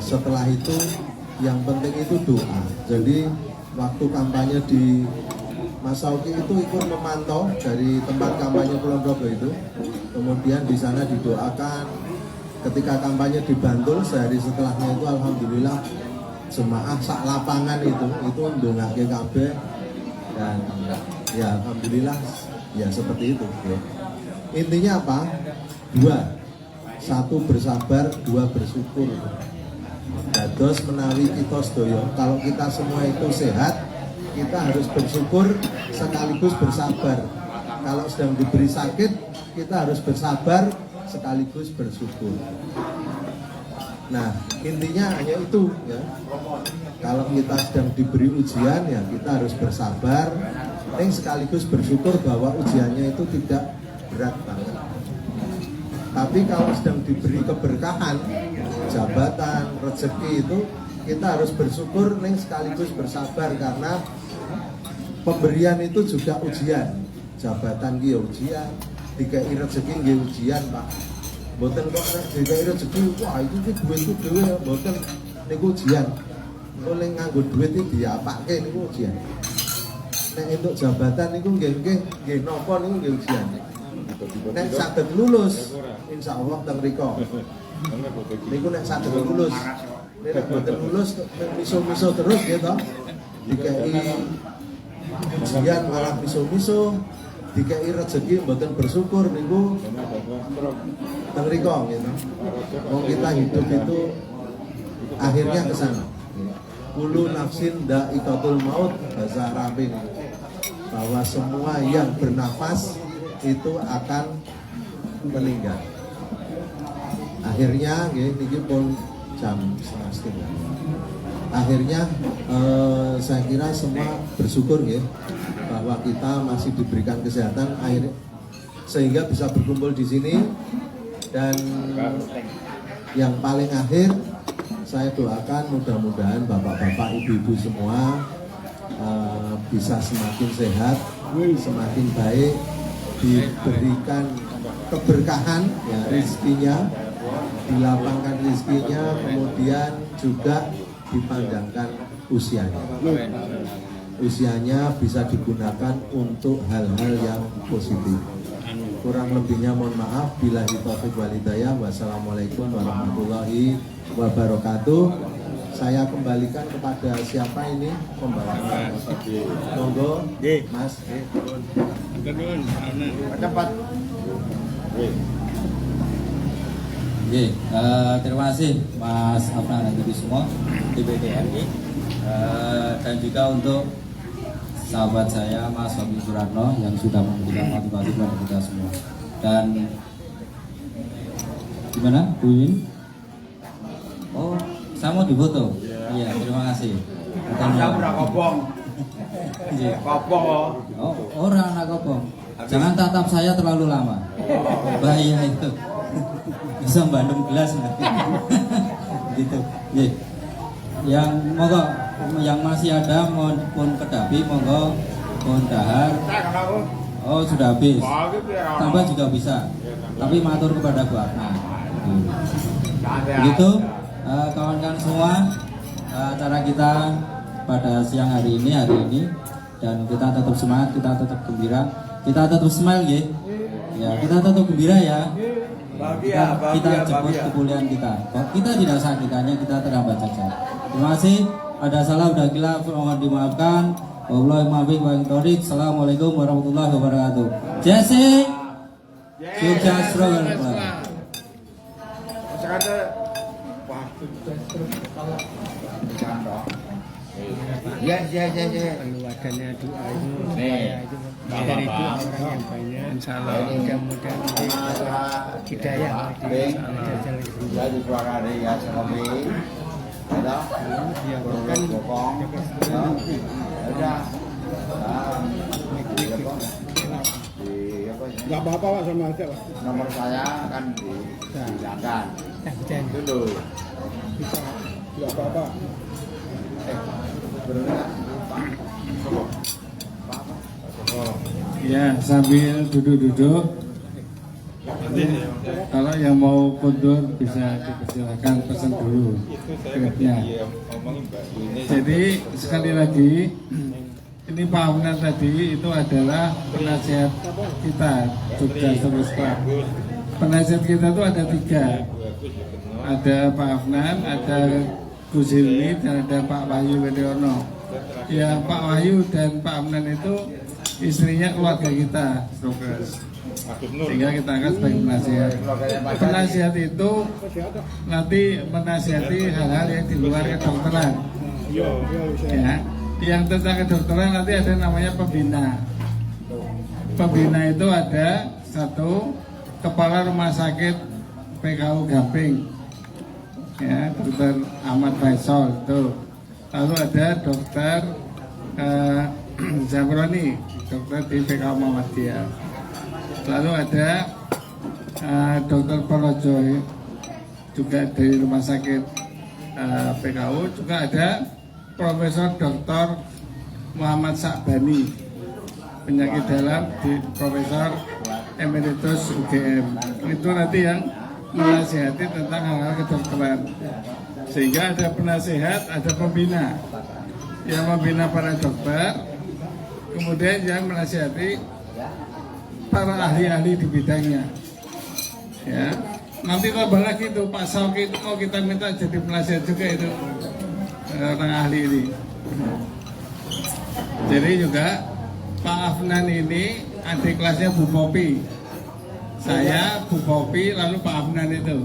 setelah itu yang penting itu doa. Jadi waktu kampanye di Mas Sauki itu ikut memantau dari tempat kampanye Kulon Progo itu. Kemudian di sana didoakan. Ketika kampanye di Bantul sehari setelahnya itu alhamdulillah jemaah sak lapangan itu ndongake kabeh dan ya alhamdulillah ya seperti itu ya. Intinya apa? 2. 1 bersabar, 2 bersyukur. Dados menawi kita sedaya, kalau kita semua itu sehat, kita harus bersyukur sekaligus bersabar. Kalau sedang diberi sakit, kita harus bersabar sekaligus bersyukur. Nah, intinya hanya itu ya. Kalau kita sedang diberi ujian ya kita harus bersabar, dan sekaligus bersyukur bahwa ujiannya itu tidak berat banget. Tapi kalau sedang diberi keberkahan, jabatan, rezeki itu kita harus bersyukur neng sekaligus bersabar karena pemberian itu juga ujian. Jabatan dia ujian, dikai rezeki dia ujian Pak. Boten kok dikai rezeki, wah itu duitku dhewe, boten niku ujian. Oleh nganggo duit iki diapake niku ujian. Nek entuk jabatan niku nggih napa niku nggih ujian. Nek saged lulus, insyaallah teng mriko. Niku nek saged lulus. Nek boten lulus miso-miso terus gitu. Dikai ujian malah miso-miso, dikai rezeki mboten bersyukur niku Riko gitu. Mau kita hidup itu akhirnya ke sana. Kullu nafsin dha'iqatul maut bahasa Arab ini. Bahwa semua yang bernafas itu akan meninggal. Akhirnya niki pun jam 2:30. Akhirnya saya kira semua bersyukur ya bahwa kita masih diberikan kesehatan akhirnya sehingga bisa berkumpul di sini. Dan yang paling akhir saya doakan mudah-mudahan bapak-bapak, ibu-ibu semua bisa semakin sehat, semakin baik, diberikan keberkahan ya rezekinya, dilapangkan rezekinya, kemudian juga dipanjangkan usianya bisa digunakan untuk hal-hal yang positif. Kurang lebihnya mohon maaf. Billahi taufiq wal hidayah. Wassalamualaikum warahmatullahi wabarakatuh. Saya kembalikan kepada siapa ini pembawaannya. Monggo, Mas. Cepat. Terima kasih Mas Afnan dan Ibu semua di BDMI dan juga untuk sahabat saya Mas Wahyu Suratno yang sudah memberikan motivasi kepada kita semua. Dan gimana, Bu Win? Oh, saya mau difoto. Iya, terima kasih. Saya udah kopong. Kopong. Oh, orang anak kopong. Jangan tatap saya terlalu lama. Bahaya itu. Bisa bandung gelas nanti. Gitu. Yang monggo yang masih ada mohon kedapi, monggo mohon dahar. Oh sudah habis. Tambah juga bisa. Tapi matur kepada Bu Afnan. Begitu kawan-kawan semua, acara kita pada siang hari ini dan kita tetap semangat, kita tetap gembira, kita tetap smile ya, kita tetap gembira ya. Kita jemput kepuliaan kita. Kita tidak sakit, hanya kita terhambat saja. Terima kasih. Ada salah udah gila, mohon dimaafkan. Wallahi muwaffiq wa a'lam. Assalamualaikum warahmatullahi wabarakatuh. Jesse. Sukses terus. Ya. Keluarganya doa itu dari itu orang yang banyak. Insya Allah mudah-mudahan hidayah. Nggak apa-apa Pak, sama aja Pak. Nomor saya akan dihilangkan. Dulu. Nggak apa-apa. Ya, sambil duduk-duduk. Kalau yang mau kundur bisa dipersilakan pesan dulu tiketnya. Jadi sekali lagi, ini Pak Afnan tadi itu adalah penasihat kita Jogja Service Club. Penasihat kita itu ada 3. Ada Pak Afnan, ada Gus Hilmi, dan ada Pak Wahyu Wediono. Ya, Pak Wahyu dan Pak Afnan itu istrinya keluarga kita, sehingga kita angkat sebagai penasihat. Penasihat itu nanti menasihati hal-hal yang di luar kedokteran. Ya, yang tentang kedokteran nanti ada namanya pembina. Pembina itu ada 1 kepala rumah sakit PKU Gamping, ya, Dr. Ahmad Faisal itu. Lalu ada Dr. Zamroni, dokter di PKU Muhammadiyah. Lalu ada Dr. Polojo juga dari rumah sakit PKU. Juga ada Profesor Dr. Muhammad Sa'bani, penyakit dalam di Profesor Emeritus UGM. Itu nanti yang menasihati tentang hal-hal kedokteran. Sehingga ada penasehat, ada pembina yang membina para dokter, kemudian yang menasihati para ahli-ahli di bidangnya. Ya, nanti tambah lagi itu Pak Sauki itu mau kita minta jadi penasihat juga itu orang ahli ini. Jadi juga Pak Afnan ini adik kelasnya Bu Popi. saya, Bu Popi, lalu Pak Afnan itu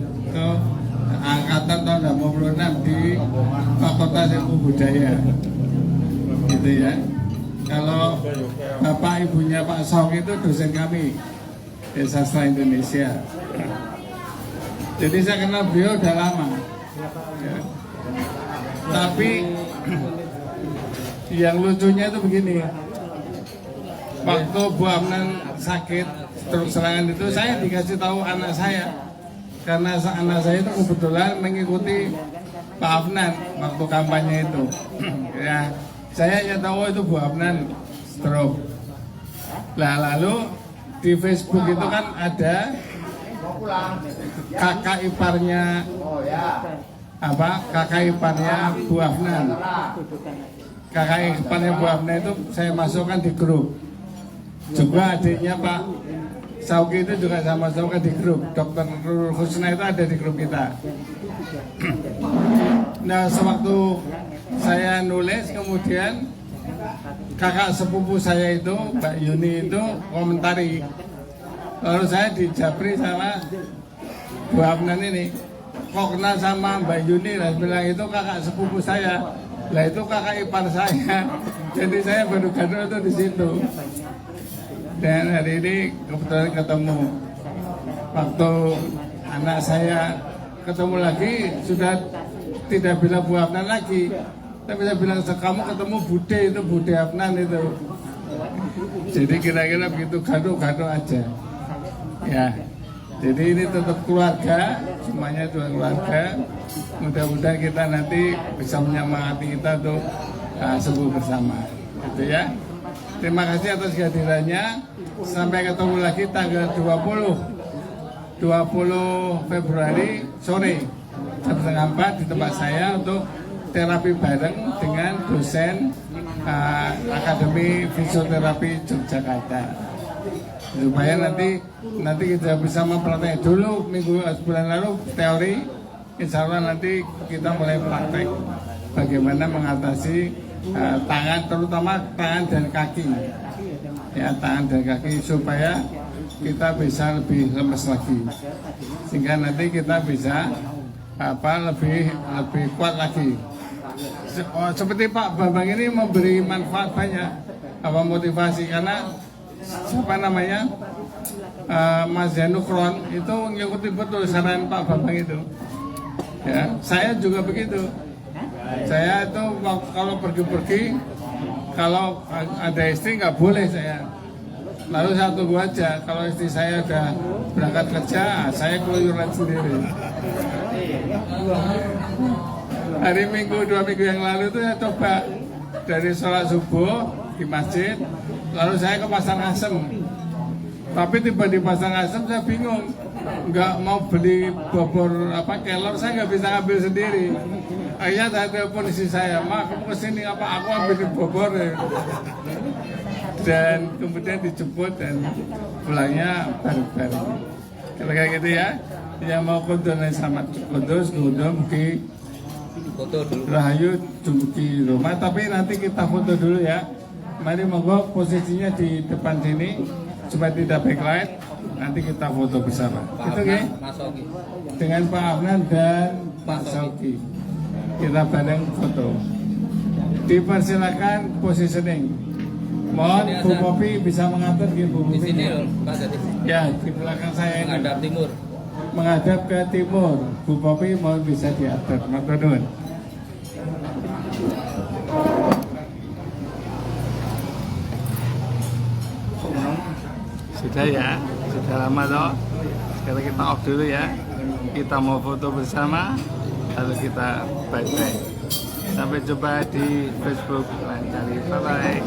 angkatan tahun 86 di Fakultas Ilmu Budaya, gitu ya. Kalau bapak ibunya Pak Sok itu dosen kami di Sastra Indonesia. Jadi saya kenal beliau udah lama. Ya. Tapi yang lucunya itu begini, waktu Bu Afnan sakit stroke serangan itu, saya dikasih tahu anak saya, karena anak saya itu kebetulan mengikuti Pak Afnan waktu kampanye itu. Ya, saya hanya tahu itu Bu Afnan stroke. Nah, lalu di Facebook itu kan ada kakak iparnya kakak iparnya Bu Afnan. Kakak iparnya Bu Afnan itu saya masukkan di grup. Juga adiknya Pak Sauki itu juga saya masukkan di grup. Dr. Husna itu ada di grup kita. Nah, sewaktu saya nulis, kemudian kakak sepupu saya itu, Mbak Yuni itu komentari. Lalu saya dijabri sama Bu Afnan ini, kok kenal sama Mbak Yuni? Lah bilang itu kakak sepupu saya. Lah itu kakak ipar saya. Jadi saya baru gaduh itu di situ. Dan hari ini kebetulan ketemu. Waktu anak saya ketemu lagi, sudah tidak bilang Bu Afnan lagi, tapi saya bilang, kamu ketemu Bude, itu Bude Afnan itu. Jadi kira-kira begitu, gaduh-gaduh aja. Ya, jadi ini tetap keluarga, semuanya juga keluarga. Mudah-mudahan kita nanti bisa menyemangati kita untuk sembuh bersama, gitu ya. Terima kasih atas kehadirannya. Sampai ketemu lagi tanggal 20 Februari sore jam 3:30 di tempat saya untuk terapi bareng dengan dosen Akademi Fisioterapi Yogyakarta. Supaya nanti kita bisa mempraktek dulu bulan lalu teori, insya Allah nanti kita mulai praktek bagaimana mengatasi tangan, terutama tangan dan kaki, ya, tangan dan kaki, supaya kita bisa lebih lemes lagi, sehingga nanti kita bisa lebih kuat lagi. Seperti Pak Bambang ini memberi manfaat banyak, motivasi, karena siapa namanya Mas Janukron itu ngikuti betul saran Pak Bambang itu. Ya, saya juga begitu. Saya itu kalau pergi-pergi, kalau ada istri nggak boleh saya. Lalu saya tunggu aja. Kalau istri saya udah berangkat kerja, saya keluyuran sendiri. Hari Minggu, 2 minggu yang lalu itu saya coba dari sholat subuh di masjid, lalu saya ke Pasar Asem. Tapi tiba di Pasar Asem saya bingung, nggak mau beli bobor kelor, saya nggak bisa ambil sendiri. Akhirnya saya telepon istri saya, "Ma, kamu kesini aku ambil bobor ya." Dan kemudian dijemput dan pulangnya bareng-bareng. Kalau kayak gitu ya, yang mau kudus selamat kudus, mugi foto dulu. Rahayu dumugi rumah, tapi nanti kita foto dulu ya. Mari monggo posisinya di depan sini supaya tidak backlight. Nanti kita foto bersama. Itu ya. Dengan Pak Afnan dan Pak Sauki. Kita bareng foto. Dipersilakan positioning. Mohon Bu Popi bisa mengatur di Bu Popi. Di sini loh, Pak Jadi. Ya, di belakang saya ini. Menghadap timur. Menghadap ke timur. Bu Popi mohon bisa diatur. Matur nuwun. Sudah ya, sudah lama toh. Sekarang kita off dulu ya. Kita mau foto bersama, lalu kita bye-bye. Sampai jumpa di Facebook lain kali. Bye-bye.